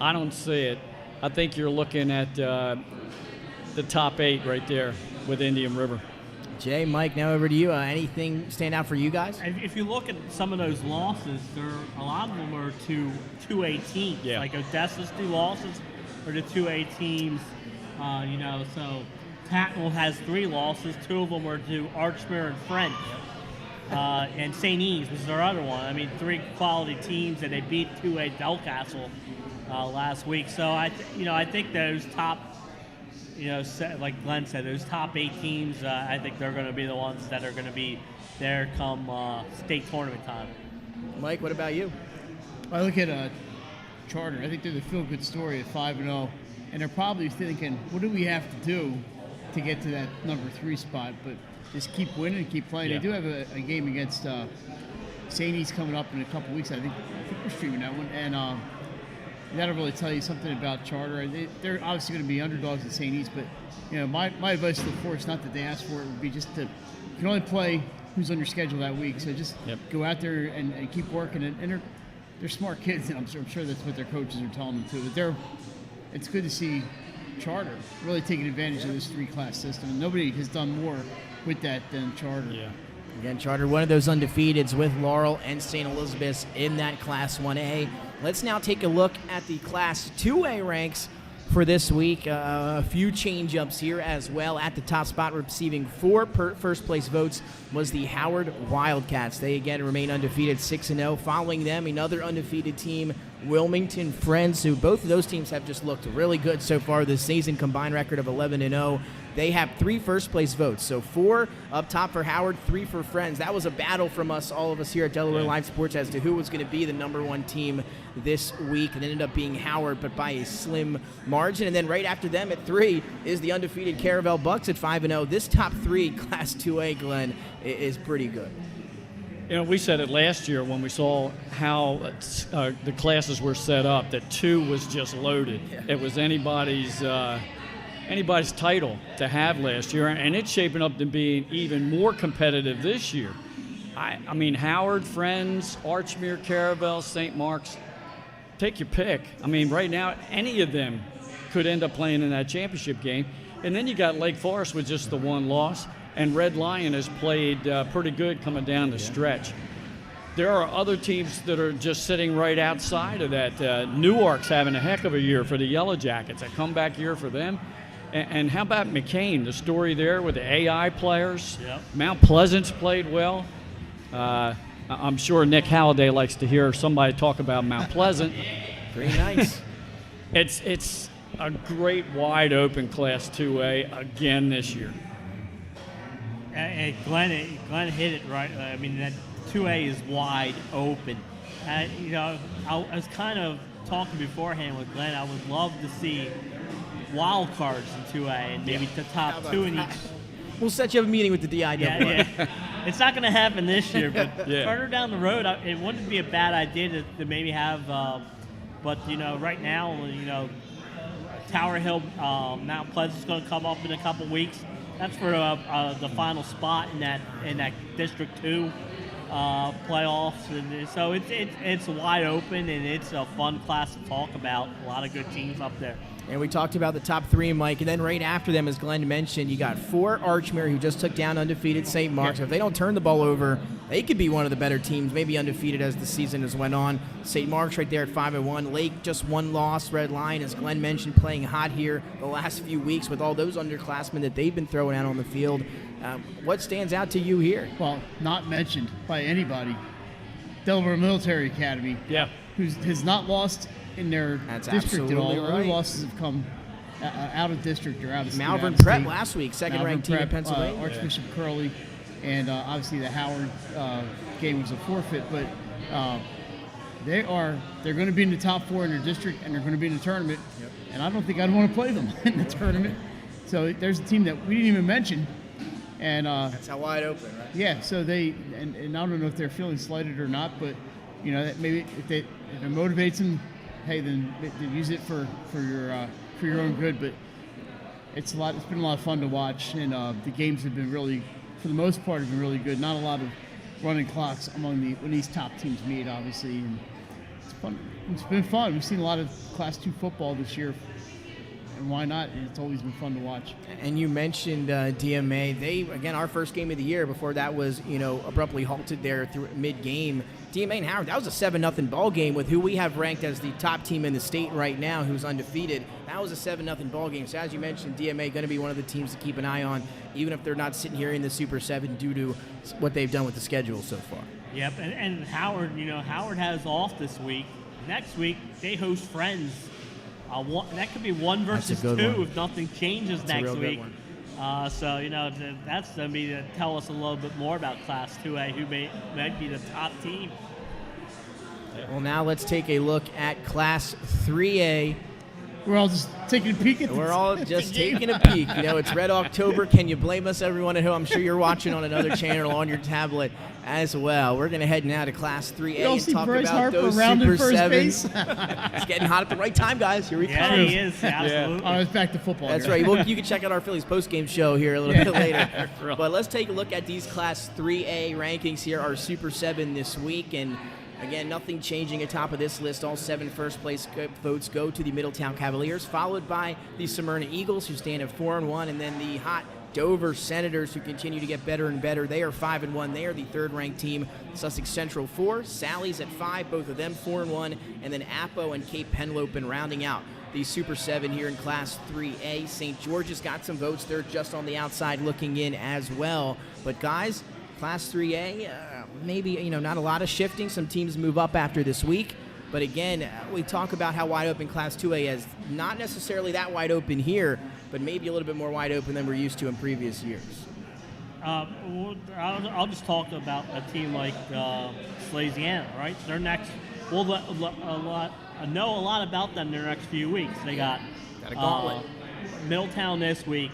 I don't see it. I think you're looking at the top 8 right there with Indian River. Jay, Mike, now over to you. Anything stand out for you guys? If you look at some of those losses, a lot of them are to 2A teams. Yeah. Like Odessa's 2 losses are to 2A teams. So Tattnall has 3 losses. 2 of them were to Archmere and French. And St. Eves was their other one. I mean, 3 quality teams, and they beat 2A Delcastle last week. So I think those top, like Glenn said, those top 8 teams, I think they're going to be the ones that are going to be there come state tournament time. Mike, what about you? I look at Charter. I think they're the feel-good story at 5-0, and they're probably thinking, what do we have to do to get to that number 3 spot? But just keep winning and keep playing. Yeah. They do have a game against St. E's coming up in a couple weeks. I think we're streaming that one, and that'll really tell you something about Charter. They're obviously going to be underdogs at St. E's, but my advice to the Force, not that they asked for it, would be just to, you can only play who's on your schedule that week. So just go out there and keep working. And they're smart kids, and I'm sure that's what their coaches are telling them too. But it's good to see Charter really taking advantage of this 3-class system. And nobody has done more with that than Charter. Yeah. Again, Charter, one of those undefeateds with Laurel and St. Elizabeth's in that Class 1A. Let's now take a look at the Class 2A ranks for this week. A few change-ups here as well. At the top spot, receiving 4 first-place votes was the Howard Wildcats. They, again, remain undefeated, 6-0. Following them, another undefeated team, Wilmington Friends, who both of those teams have just looked really good so far this season, combined record of 11-0. They have 3 first-place votes, so 4 up top for Howard, 3 for Friends. That was a battle from all of us here at Delaware Live Sports as to who was going to be the number 1 team this week. It ended up being Howard, but by a slim margin. And then right after them at 3 is the undefeated Caravel Bucks at 5-0. This top 3, Class 2A, Glenn, is pretty good. We said it last year when we saw how the classes were set up, that 2 was just loaded. Yeah. It was anybody's title to have last year, and it's shaping up to be even more competitive this year. I mean, Howard, Friends, Archmere, Caravel, St. Mark's, take your pick. I mean, right now, any of them could end up playing in that championship game. And then you got Lake Forest with just the 1 loss, and Red Lion has played pretty good coming down the stretch. There are other teams that are just sitting right outside of that. Newark's having a heck of a year for the Yellow Jackets, a comeback year for them. And how about McCain, the story there with the AI players? Yep. Mount Pleasant's played well. I'm sure Nick Halliday likes to hear somebody talk about Mount Pleasant. Pretty nice. It's a great wide open Class 2A again this year. And Glenn hit it right. I mean, that 2A is wide open. I was kind of talking beforehand with Glenn. I would love to see wild cards in 2A and maybe the top 2 in each. We'll set you up a meeting with the DIW. Yeah. It's not going to happen this year, but further down the road, it wouldn't be a bad idea to maybe have. But right now, Tower Hill, Mount Pleasant's going to come up in a couple weeks. That's for the final spot in that District 2 playoffs, and so it's wide open and it's a fun class to talk about. A lot of good teams up there. And we talked about the top 3, Mike, and then right after them, as Glenn mentioned, you got 4 Archmere, who just took down undefeated St. Mark's. If they don't turn the ball over, they could be one of the better teams, maybe undefeated as the season has went on. St. Mark's right there at 5-1. Lake just 1 loss. Red Lion, as Glenn mentioned, playing hot here the last few weeks with all those underclassmen that they've been throwing out on the field. What stands out to you here? Well, not mentioned by anybody, Delaware Military Academy, who has not lost in their district at all. Right. All losses have come out of district or out of state. Malvern out of Prep state. last week, second-ranked team in Pennsylvania. Archbishop Curley, and obviously the Howard game was a forfeit, but they're going to be in the top 4 in their district, and they're going to be in the tournament. and I don't think I'd want to play them in the tournament. So there's a team that we didn't even mention, and that's how wide open, right? Yeah. So they and I don't know if they're feeling slighted or not, but that maybe if it motivates them, hey, then use it for your own good. But it's been a lot of fun to watch, and the games have been really, for the most part, have been really good. Not a lot of running clocks when these top teams meet, obviously, and it's fun. It's been fun. We've seen a lot of Class 2 football this year, and why not? It's always been fun to watch. And you mentioned DMA. They, again, our first game of the year. Before that was, abruptly halted there through mid-game. DMA and Howard, that was a 7-0 ball game with who we have ranked as the top team in the state right now, who's undefeated. That was a 7-0 ball game. So as you mentioned, DMA going to be one of the teams to keep an eye on, even if they're not sitting here in the Super 7 due to what they've done with the schedule so far. Yep, and Howard, Howard has off this week. Next week, they host Friends. That could be 1 versus 2 if nothing changes next week. So, that's going to be to tell us a little bit more about Class 2A, who might be the top team. Well, now let's take a look at Class 3A. We're all just taking a peek at We're all just taking a peek. It's Red October. Can you blame us, everyone at home? I'm sure you're watching on another channel on your tablet as well. We're going to head now to Class 3A and talk about those Super 7s. It's getting hot at the right time, guys. Here we come. Yeah, he is. Absolutely. Oh, it's back to football. That's right. Well, you can check out our Phillies postgame show here a little bit later. But let's take a look at these Class 3A rankings here, our Super 7 this week. And again, nothing changing atop of this list. All 7 first-place votes go to the Middletown Cavaliers, followed by the Smyrna Eagles, who stand at 4-1, and then the hot Dover Senators, who continue to get better and better. They are 5-1. They are the third-ranked team. Sussex Central 4, Sally's at 5, both of them 4-1, and then Appo and Cape Henlopen rounding out the Super 7 here in Class 3A. St. George's got some votes. They're just on the outside looking in as well. But guys, Class 3A, maybe, not a lot of shifting. Some teams move up after this week. But again, we talk about how wide open Class 2A is. Not necessarily that wide open here, but maybe a little bit more wide open than we're used to in previous years. I'll just talk about a team like Salesiana, right? They're next. We'll know a lot about them in their next few weeks. They got a gauntlet. Middletown this week,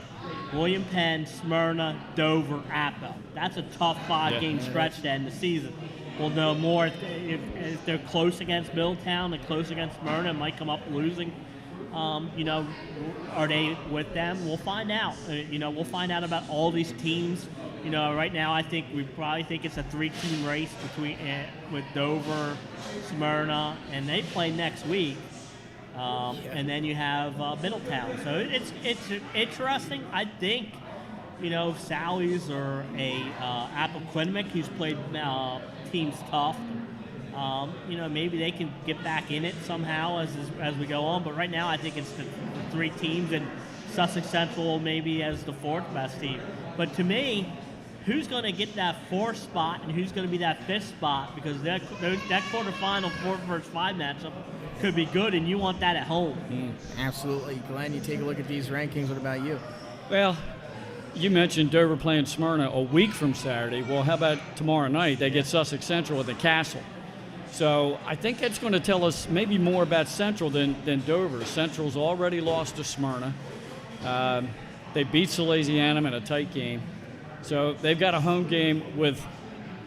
William Penn, Smyrna, Dover, Appo. That's a tough 5-game stretch to end the season. We'll know more if they're close against Middletown and close against Smyrna and might come up losing. Are they with them? We'll find out. We'll find out about all these teams. Right now we probably think it's a 3-team race with Dover, Smyrna, and they play next week. And then you have Middletown. So it's interesting. I think, Sally's or Appoquinimink, who's played teams tough. Maybe they can get back in it somehow as we go on. But right now, I think it's the 3 teams, and Sussex Central maybe as the 4th best team. But to me, who's going to get that 4th spot and who's going to be that 5th spot? Because that quarterfinal 4 versus 5 matchup could be good, and you want that at home. Absolutely. Glenn, you take a look at these rankings. What about you? Well, you mentioned Dover playing Smyrna a week from Saturday. Well, how about tomorrow night? They get Sussex Central at the Castle. So I think that's going to tell us maybe more about Central than Dover. Central's already lost to Smyrna. They beat Salesiana in a tight game. So they've got a home game with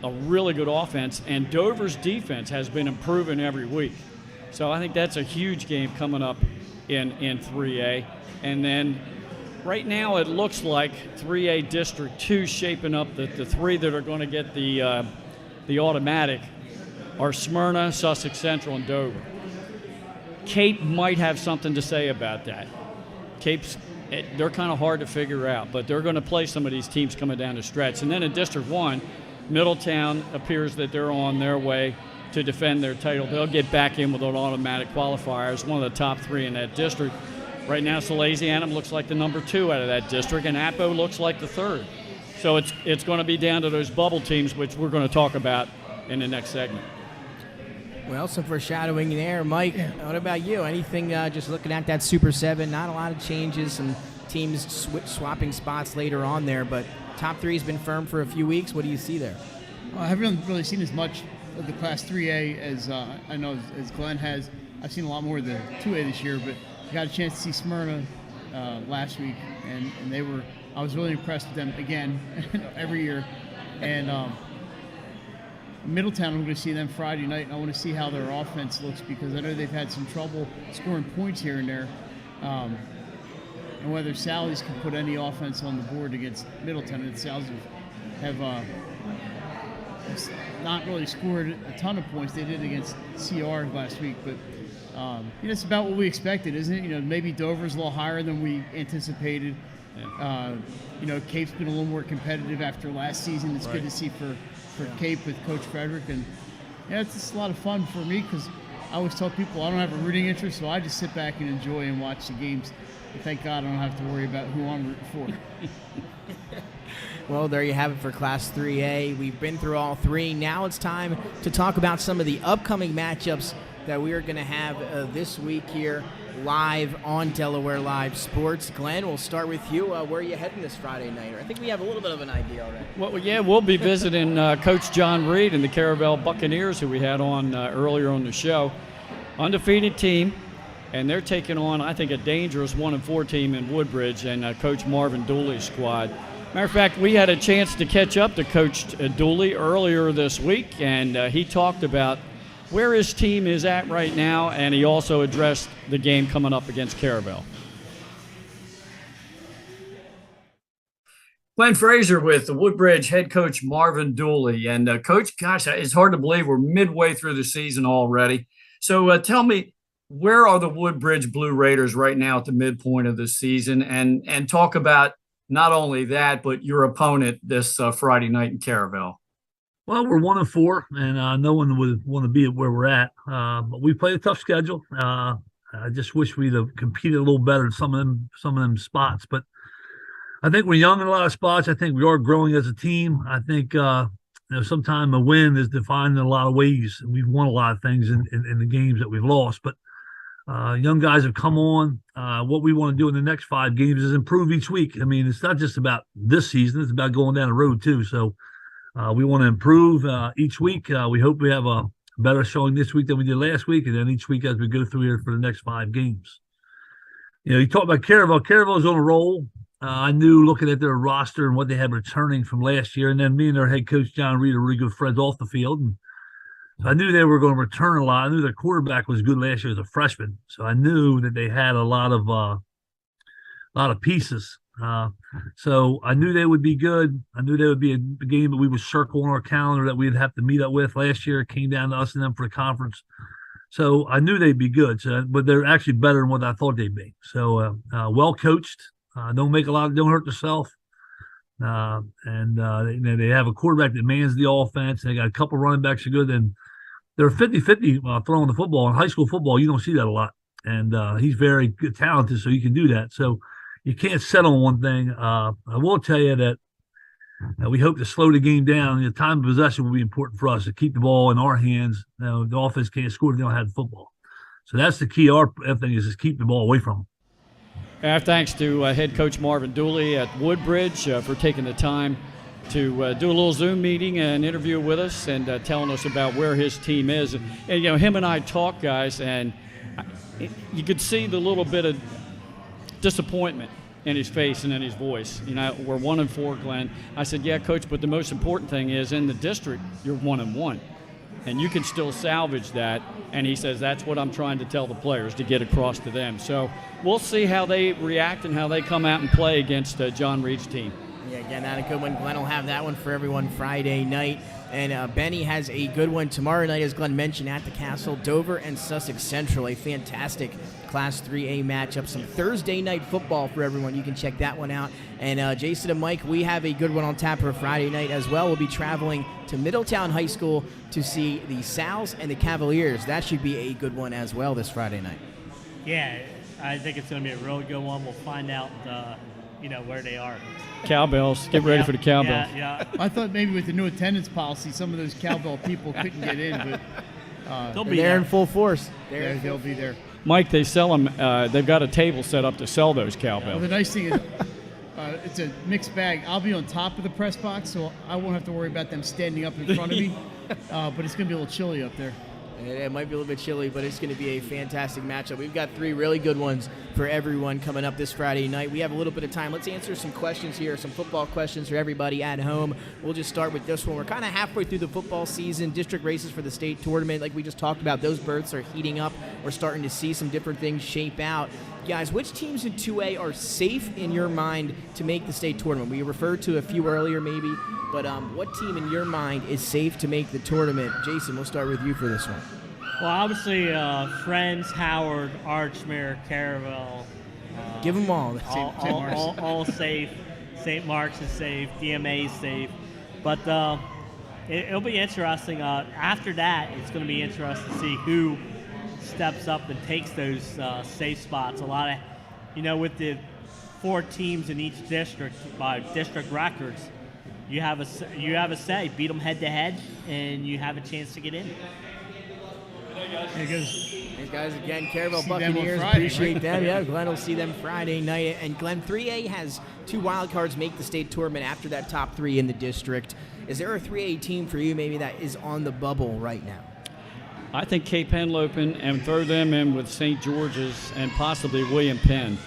a really good offense, and Dover's defense has been improving every week. So I think that's a huge game coming up in 3A. And then right now it looks like 3A District 2 shaping up the 3 that are going to get the automatic are Smyrna, Sussex Central, and Dover. Cape might have something to say about that. They're kind of hard to figure out, but they're going to play some of these teams coming down the stretch. And then in District 1, Middletown appears that they're on their way to defend their title. They'll get back in with an automatic qualifier as one of the top 3 in that district. Right now, Salesiana looks like the number 2 out of that district, and Appo looks like the 3rd. So it's going to be down to those bubble teams, which we're going to talk about in the next segment. Well, some foreshadowing there. Mike, what about you? Anything just looking at that Super 7? Not a lot of changes, some teams swapping spots later on there, but top 3 has been firm for a few weeks. What do you see there? Well, I haven't really seen as much of the Class 3A as I know as Glenn has. I've seen a lot more of the 2A this year, but got a chance to see Smyrna last week, and I was really impressed with them again every year. And Middletown, I'm going to see them Friday night, and I want to see how their offense looks because I know they've had some trouble scoring points here and there. And whether Sallies can put any offense on the board against Middletown, and Sallies have not really scored a ton of points. They did against CR last week, but it's about what we expected, isn't it? Maybe Dover's a little higher than we anticipated. Yeah. Cape's been a little more competitive after last season. It's good to see for Cape with Coach Frederick, and it's just a lot of fun for me because I always tell people I don't have a rooting interest, so I just sit back and enjoy and watch the games. And thank God I don't have to worry about who I'm rooting for. Well, there you have it for Class 3A. We've been through all three. Now it's time to talk about some of the upcoming matchups that we are going to have this week here live on Delaware Live Sports. Glenn, we'll start with you. Where are you heading this Friday night? I think we have a little bit of an idea already. Well, yeah, we'll be visiting Coach John Reed and the Caravel Buccaneers, who we had on earlier on the show. Undefeated team, and they're taking on, I think, a dangerous 1-4 team in Woodbridge and Coach Marvin Dooley's squad. Matter of fact, we had a chance to catch up to Coach Dooley earlier this week, and he talked about where his team is at right now, and he also addressed the game coming up against Caravel. Glenn Fraser with the Woodbridge head coach Marvin Dooley. And Coach, gosh, it's hard to believe we're midway through the season already. So tell me, where are the Woodbridge Blue Raiders right now at the midpoint of the season? And talk about not only that, but your opponent this Friday night in Caravel. Well, we're 1-4, and no one would want to be at where we're at. But we play a tough schedule. I just wish we'd have competed a little better in some of them spots. But I think we're young in a lot of spots. I think we are growing as a team. I think sometimes a win is defined in a lot of ways. We've won a lot of things in the games that we've lost. But young guys have come on. What we want to do in the next 5 games is improve each week. I mean, it's not just about this season. It's about going down the road, too. So we want to improve each week. We hope we have a better showing this week than we did last week, and then each week as we go through here for the next 5 games. You talk about Caravel. Caravel's on a roll. I knew looking at their roster and what they had returning from last year, and then me and their head coach, John Reed, are really good friends off the field. And so I knew they were going to return a lot. I knew their quarterback was good last year as a freshman, so I knew that they had a lot of pieces. So I knew they would be good. I knew they would be a game that we would circle on our calendar that we'd have to meet up with. Last year it came down to us and them for the conference. So I knew they'd be good. But they're actually better than what I thought they'd be. So well coached. Don't hurt themselves. They have a quarterback that mans the offense. They got a couple running backs are good. And they're 50-50 throwing the football. In high school football, you don't see that a lot. And he's very good, talented, so he can do that. So you can't settle on one thing. I will tell you that we hope to slow the game down. The time of possession will be important for us to keep the ball in our hands. The offense can't score if they don't have the football. So that's the key. Our thing is just keep the ball away from them. Thanks to head coach Marvin Dooley at Woodbridge for taking the time to do a little Zoom meeting and interview with us and telling us about where his team is. And him and I talked, guys, and you could see the little bit of disappointment in his face and in his voice. We're 1-4, Glenn. I said, yeah, coach, but the most important thing is in the district, you're 1-1. And you can still salvage that. And he says, that's what I'm trying to tell the players to get across to them. So we'll see how they react and how they come out and play against John Reed's team. Yeah, again, not a good one. Glenn will have that one for everyone Friday night. And Benny has a good one tomorrow night, as Glenn mentioned, at the Castle. Dover and Sussex Central, a fantastic Class 3A matchup. Some Thursday night football for everyone. You can check that one out. And Jason and Mike, we have a good one on tap for Friday night as well. We'll be traveling to Middletown High School to see the Sal's and the Cavaliers. That should be a good one as well this Friday night. Yeah, I think it's going to be a really good one. We'll find out where they are. Cowbells. Get ready for the cowbells. Yeah. I thought maybe with the new attendance policy, some of those cowbell people couldn't get in, but they'll be there in full force. They'll be there. Mike, they sell them. They've got a table set up to sell those cowbells. Well, the nice thing is it's a mixed bag. I'll be on top of the press box, so I won't have to worry about them standing up in front of me. But it's going to be a little chilly up there. It might be a little bit chilly, but it's going to be a fantastic matchup. We've got 3 really good ones for everyone coming up this Friday night. We have a little bit of time. Let's answer some questions here, some football questions for everybody at home. We'll just start with this one. We're kind of halfway through the football season. District races for the state tournament, like we just talked about, those berths are heating up. We're starting to see some different things shape out. Guys, which teams in 2A are safe in your mind to make the state tournament? We referred to a few earlier maybe, but what team in your mind is safe to make the tournament? Jason, we'll start with you for this one. Well, obviously, Friends, Howard, Archmere, Caravel. Give them all. All safe. St. Mark's is safe. DMA is safe. But it'll be interesting. After that, it's going to be interesting to see who steps up and takes those safe spots. A lot of, with the 4 teams in each district by district records, you have a say. Beat them head to head, and you have a chance to get in. Hey guys, again, Caravel Buccaneers, appreciate them. Yeah, Glenn will see them Friday night. And Glenn, 3A has 2 wild cards make the state tournament after that top 3 in the district. Is there a 3A team for you maybe that is on the bubble right now? I think Cape Henlopen and throw them in with St. George's and possibly William Penn.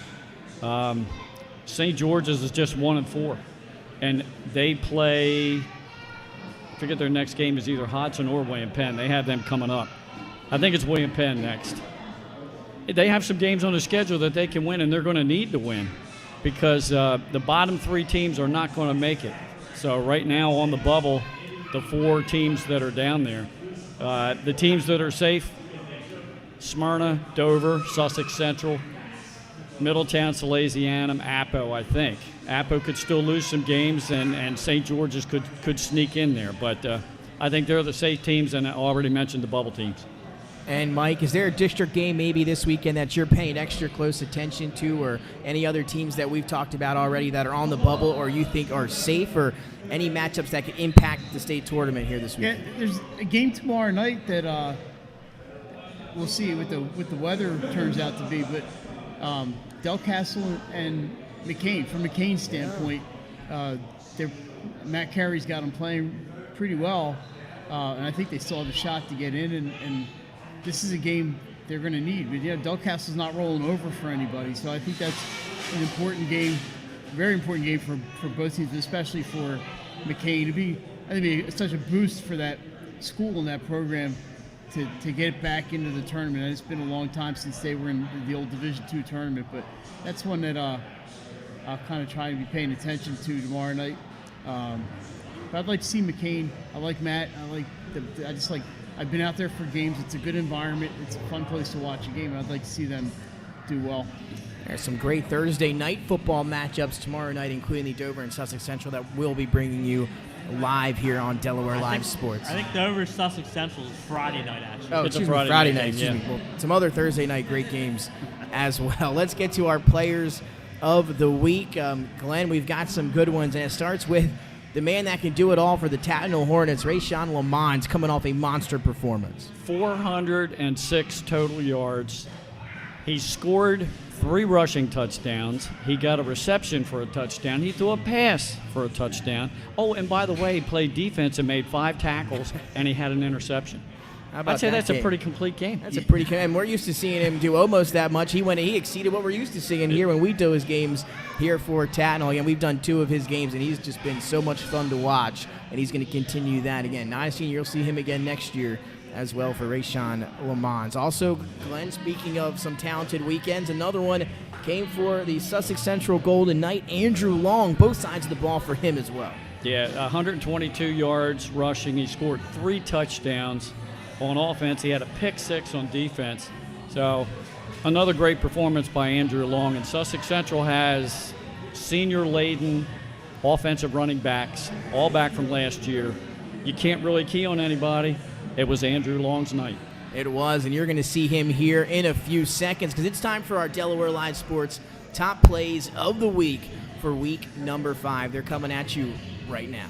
St. George's is just 1-4, and they play. I forget their next game is either Hodgson or William Penn. They have them coming up. I think it's William Penn next. They have some games on the schedule that they can win, and they're going to need to win because the bottom 3 teams are not going to make it. So right now on the bubble, the 4 teams that are down there, the teams that are safe, Smyrna, Dover, Sussex Central, Middletown, Salesianum, Appo, I think. Appo could still lose some games, and St. George's could sneak in there. But I think they're the safe teams, and I already mentioned the bubble teams. And Mike, is there a district game maybe this weekend that you're paying extra close attention to, or any other teams that we've talked about already that are on the bubble or you think are safe, or any matchups that could impact the state tournament here this week? Yeah, there's a game tomorrow night that we'll see what the weather turns out to be, but Delcastle and McCain, from McCain's standpoint, Matt Carey's got them playing pretty well, and I think they still have a shot to get in, and this is a game they're going to need. But Delcastle's not rolling over for anybody, so I think that's an important game, very important game for both teams, especially for McCain. I think it'd be such a boost for that school and that program to get back into the tournament. And it's been a long time since they were in the old Division II tournament, but that's one that I'll kind of try to be paying attention to tomorrow night. But I'd like to see McCain. I like Matt. I've been out there for games. It's a good environment. It's a fun place to watch a game. I'd like to see them do well. There's some great Thursday night football matchups tomorrow night, including the Dover and Sussex Central, that we'll be bringing you live here on Delaware Live Sports. I think Dover Sussex Central is Friday night, actually. Oh, excuse me, Friday night. Excuse me. Well, some other Thursday night great games as well. Let's get to our players of the week. Glenn, we've got some good ones, and it starts with the man that can do it all for the Tattnall Hornets, Rayshawn Lamont, coming off a monster performance. 406 total yards. He scored 3 rushing touchdowns. He got a reception for a touchdown. He threw a pass for a touchdown. Oh, and by the way, he played defense and made 5 tackles, and he had an interception. I'd say that's a pretty complete game. That's a pretty good game. We're used to seeing him do almost that much. He exceeded what we're used to seeing here when we do his games here for Tattnall. And we've done 2 of his games, and he's just been so much fun to watch. And he's going to continue that again. Not a senior, you'll see him again next year as well for Rayshawn Lamont. Also, Glenn, speaking of some talented weekends, another one came for the Sussex Central Golden Knight, Andrew Long, both sides of the ball for him as well. Yeah, 122 yards rushing. He scored 3 touchdowns. On offense, he had a pick 6 on defense. So another great performance by Andrew Long. And Sussex Central has senior-laden offensive running backs, all back from last year. You can't really key on anybody. It was Andrew Long's night. It was, and you're going to see him here in a few seconds because it's time for our Delaware Live Sports top plays of the week for week number 5. They're coming at you right now.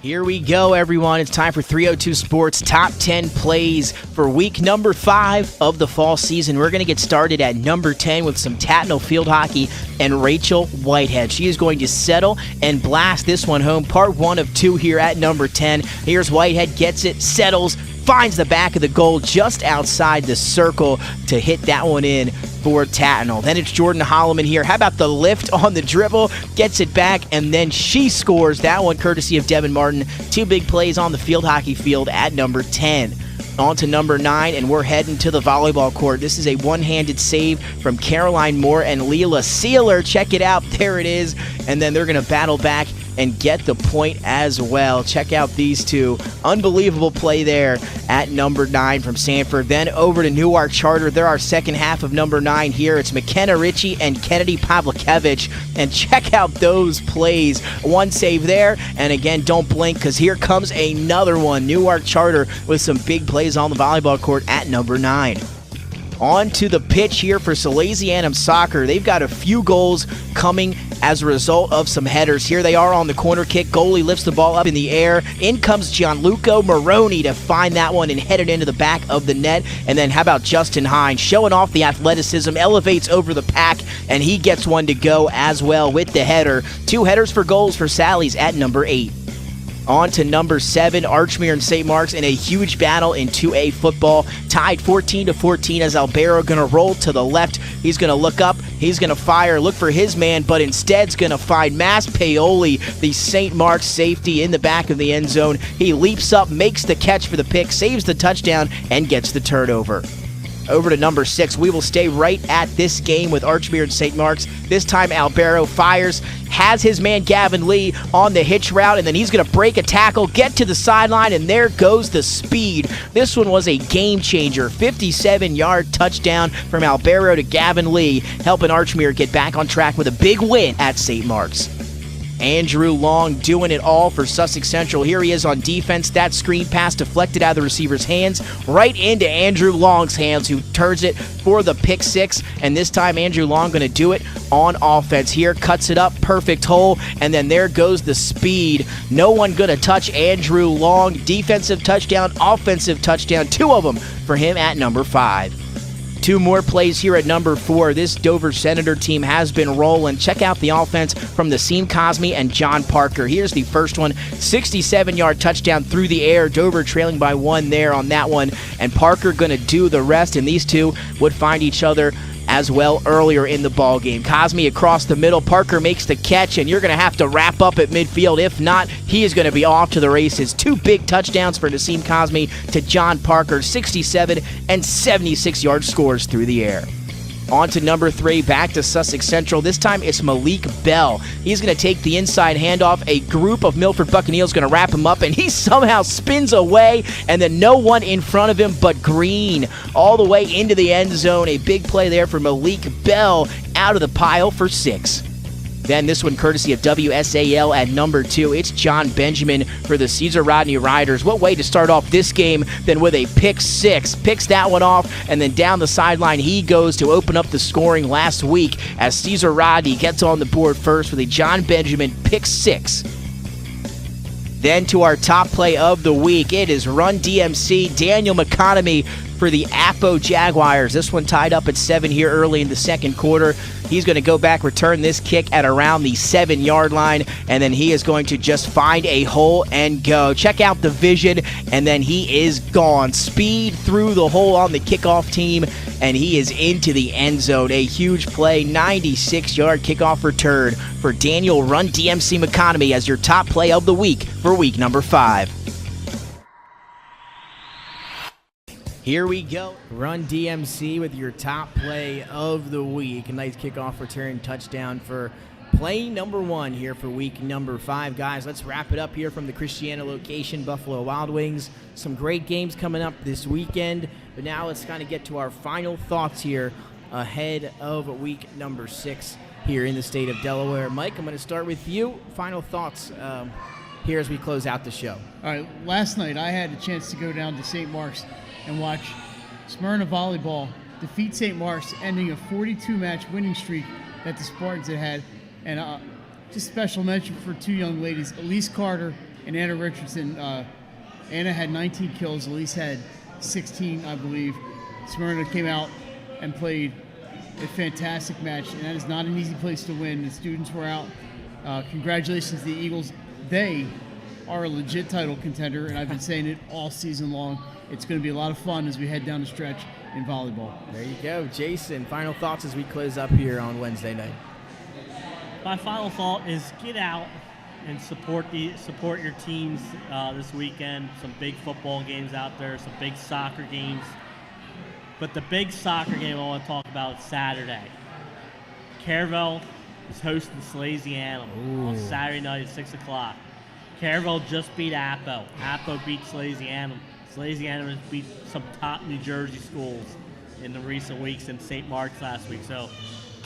Here we go, everyone. It's time for 302 Sports Top 10 Plays for week number 5 of the fall season. We're going to get started at number 10 with some Tattnall field hockey and Rachel Whitehead. She is going to settle and blast this one home. Part 1 of 2 here at number 10. Here's Whitehead, gets it, settles, finds the back of the goal just outside the circle to hit that one in for Tattnall. Then it's Jordan Holloman here. How about the lift on the dribble? Gets it back, and then she scores. That one courtesy of Devin Martin. 2 big plays on the field hockey field at number 10. On to number 9, and we're heading to the volleyball court. This is a one-handed save from Caroline Moore and Leela Sealer. Check it out. There it is. And then they're going to battle back and get the point as well. Check out these two. Unbelievable play there at number 9 from Sanford. Then over to Newark Charter. They're our second half of number 9 here. It's McKenna Ritchie and Kennedy Pavlikevich. And check out those plays. One save there. And again, don't blink, because here comes another one. Newark Charter with some big plays on the volleyball court at number 9. On to the pitch here for Salesianum Soccer. They've got a few goals coming as a result of some headers. Here they are on the corner kick. Goalie lifts the ball up in the air. In comes Gianluca Moroni to find that one and head it into the back of the net. And then how about Justin Hines showing off the athleticism, elevates over the pack, and he gets one to go as well with the header. 2 headers for goals for Sally's at number 8. On to number 7, Archmere and St. Mark's in a huge battle in 2A football. Tied 14-14 as Albero going to roll to the left. He's going to look up. He's going to fire, look for his man, but instead's going to find Mas Paoli, the St. Mark's safety, in the back of the end zone. He leaps up, makes the catch for the pick, saves the touchdown, and gets the turnover. Over to number 6. We will stay right at this game with Archmere and St. Mark's. This time Albero fires, has his man Gavin Lee on the hitch route, and then he's going to break a tackle, get to the sideline, and there goes the speed. This one was a game changer. 57-yard touchdown from Albero to Gavin Lee, helping Archmere get back on track with a big win at St. Mark's. Andrew Long doing it all for Sussex Central. Here he is on defense. That screen pass deflected out of the receiver's hands, right into Andrew Long's hands, who turns it for the pick 6. And this time Andrew Long going to do it on offense. Here, cuts it up, perfect hole, and then there goes the speed. No one going to touch Andrew Long. Defensive touchdown, offensive touchdown, 2 of them for him at number 5. 2 more plays here at number 4. This Dover Senator team has been rolling. Check out the offense from Naseem Cosme and John Parker. Here's the first one. 67-yard touchdown through the air. Dover trailing by 1 there on that one. And Parker going to do the rest. And these two would find each other as well earlier in the ball game. Cosme across the middle. Parker makes the catch, and you're going to have to wrap up at midfield. If not, he is going to be off to the races. 2 big touchdowns for Naseem Cosme to John Parker. 67 and 76-yard scores through the air. On to number 3, back to Sussex Central. This time it's Malik Bell. He's going to take the inside handoff. A group of Milford Buccaneers going to wrap him up, and he somehow spins away, and then no one in front of him but Green all the way into the end zone. A big play there for Malik Bell out of the pile for 6. Then this one courtesy of WSAL at number 2. It's John Benjamin for the Caesar Rodney Riders. What way to start off this game than with a pick 6. Picks that one off, and then down the sideline he goes to open up the scoring last week as Caesar Rodney gets on the board first with a John Benjamin pick 6. Then to our top play of the week. It is Run DMC, Daniel McConomy for the Apo Jaguars. This one tied up at 7 here early in the second quarter. He's going to go back, return this kick at around the 7-yard line, and then he is going to just find a hole and go. Check out the vision, and then he is gone. Speed through the hole on the kickoff team, and he is into the end zone. A huge play, 96-yard kickoff return for Daniel Run DMC McConomy as your top play of the week for week number 5. Here we go. Run DMC with your top play of the week. A nice kickoff return touchdown for play number 1 here for week number 5. Guys, let's wrap it up here from the Christiana location, Buffalo Wild Wings. Some great games coming up this weekend. But now let's kind of get to our final thoughts here ahead of week number 6 here in the state of Delaware. Mike, I'm going to start with you. Final thoughts here as we close out the show. All right, last night I had a chance to go down to St. Mark's and watch Smyrna Volleyball defeat St. Mark's, ending a 42-match winning streak that the Spartans had. And just special mention for 2 young ladies, Elise Carter and Anna Richardson. Anna had 19 kills. Elise had 16, I believe. Smyrna came out and played a fantastic match, and that is not an easy place to win. The students were out. Congratulations to the Eagles. They are a legit title contender, and I've been saying it all season long. It's going to be a lot of fun as we head down the stretch in volleyball. There you go. Jason, final thoughts as we close up here on Wednesday night. My final thought is get out and support your teams this weekend. Some big football games out there, some big soccer games. But the big soccer game I want to talk about is Saturday. Caravel is hosting Salesianum on Saturday night at 6 o'clock. Caravel just beat Appo. Appo beat Salesianum. Salesianum has beat some top New Jersey schools in the recent weeks and St. Mark's last week. So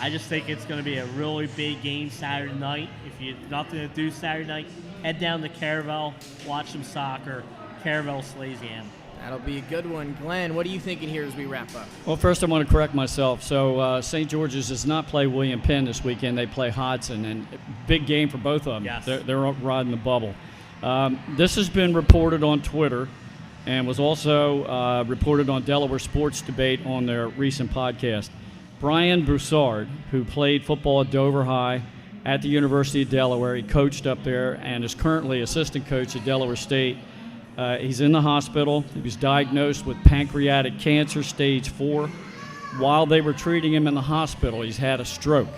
I just think it's going to be a really big game Saturday night. If you have nothing to do Saturday night, head down to Caravel, watch some soccer. Caravel, Salesianum. That'll be a good one. Glenn, what are you thinking here as we wrap up? Well, first I want to correct myself. So St. George's does not play William Penn this weekend. They play Hodson, and big game for both of them. Yes. They're riding the bubble. This has been reported on Twitter and was also reported on Delaware Sports Debate on their recent podcast. Brian Broussard, who played football at Dover High at the University of Delaware, he coached up there and is currently assistant coach at Delaware State. He's in the hospital. He was diagnosed with pancreatic cancer, stage 4. While they were treating him in the hospital, he's had a stroke.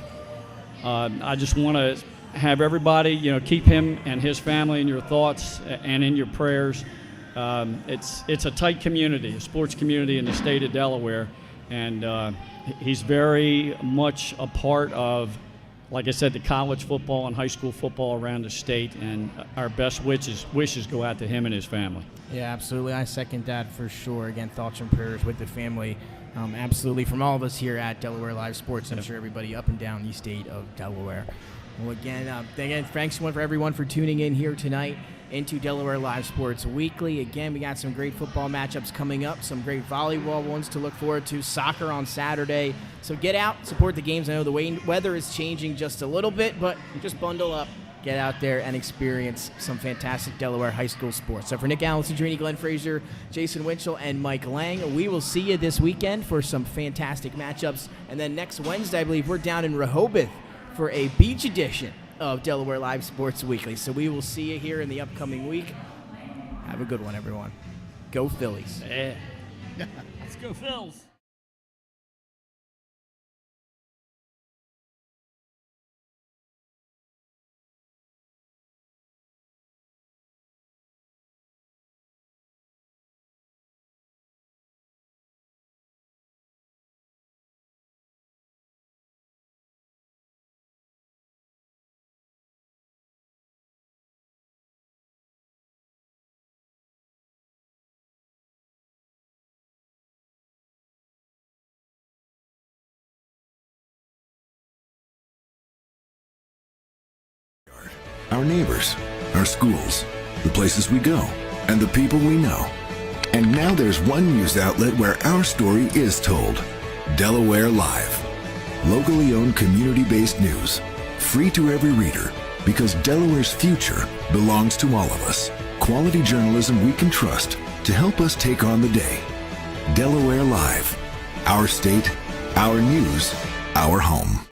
I just want to have everybody, keep him and his family in your thoughts and in your prayers. It's a tight community, a sports community in the state of Delaware, and he's very much a part of, like I said, the college football and high school football around the state, and our best wishes go out to him and his family. Yeah, absolutely. I second that for sure. Again, thoughts and prayers with the family. Absolutely, from all of us here at Delaware Live Sports, I'm sure everybody up and down the state of Delaware. Well, again, thanks for everyone for tuning in here tonight into Delaware Live Sports Weekly. Again, we got some great football matchups coming up, some great volleyball ones to look forward to, soccer on Saturday. So get out, support the games. I know the weather is changing just a little bit, but just bundle up, get out there, and experience some fantastic Delaware high school sports. So for Nick Allison, Glenn Frazier, Jason Winchell, and Mike Lang, we will see you this weekend for some fantastic matchups. And then next Wednesday, I believe, we're down in Rehoboth for a beach edition of Delaware Live Sports Weekly. So we will see you here in the upcoming week. Have a good one, everyone. Go Phillies. Yeah. Let's go Phils. Our neighbors, our schools, the places we go, and the people we know. And now there's one news outlet where our story is told. Delaware Live. Locally owned, community-based news. Free to every reader, because Delaware's future belongs to all of us. Quality journalism we can trust to help us take on the day. Delaware Live. Our state, our news, our home.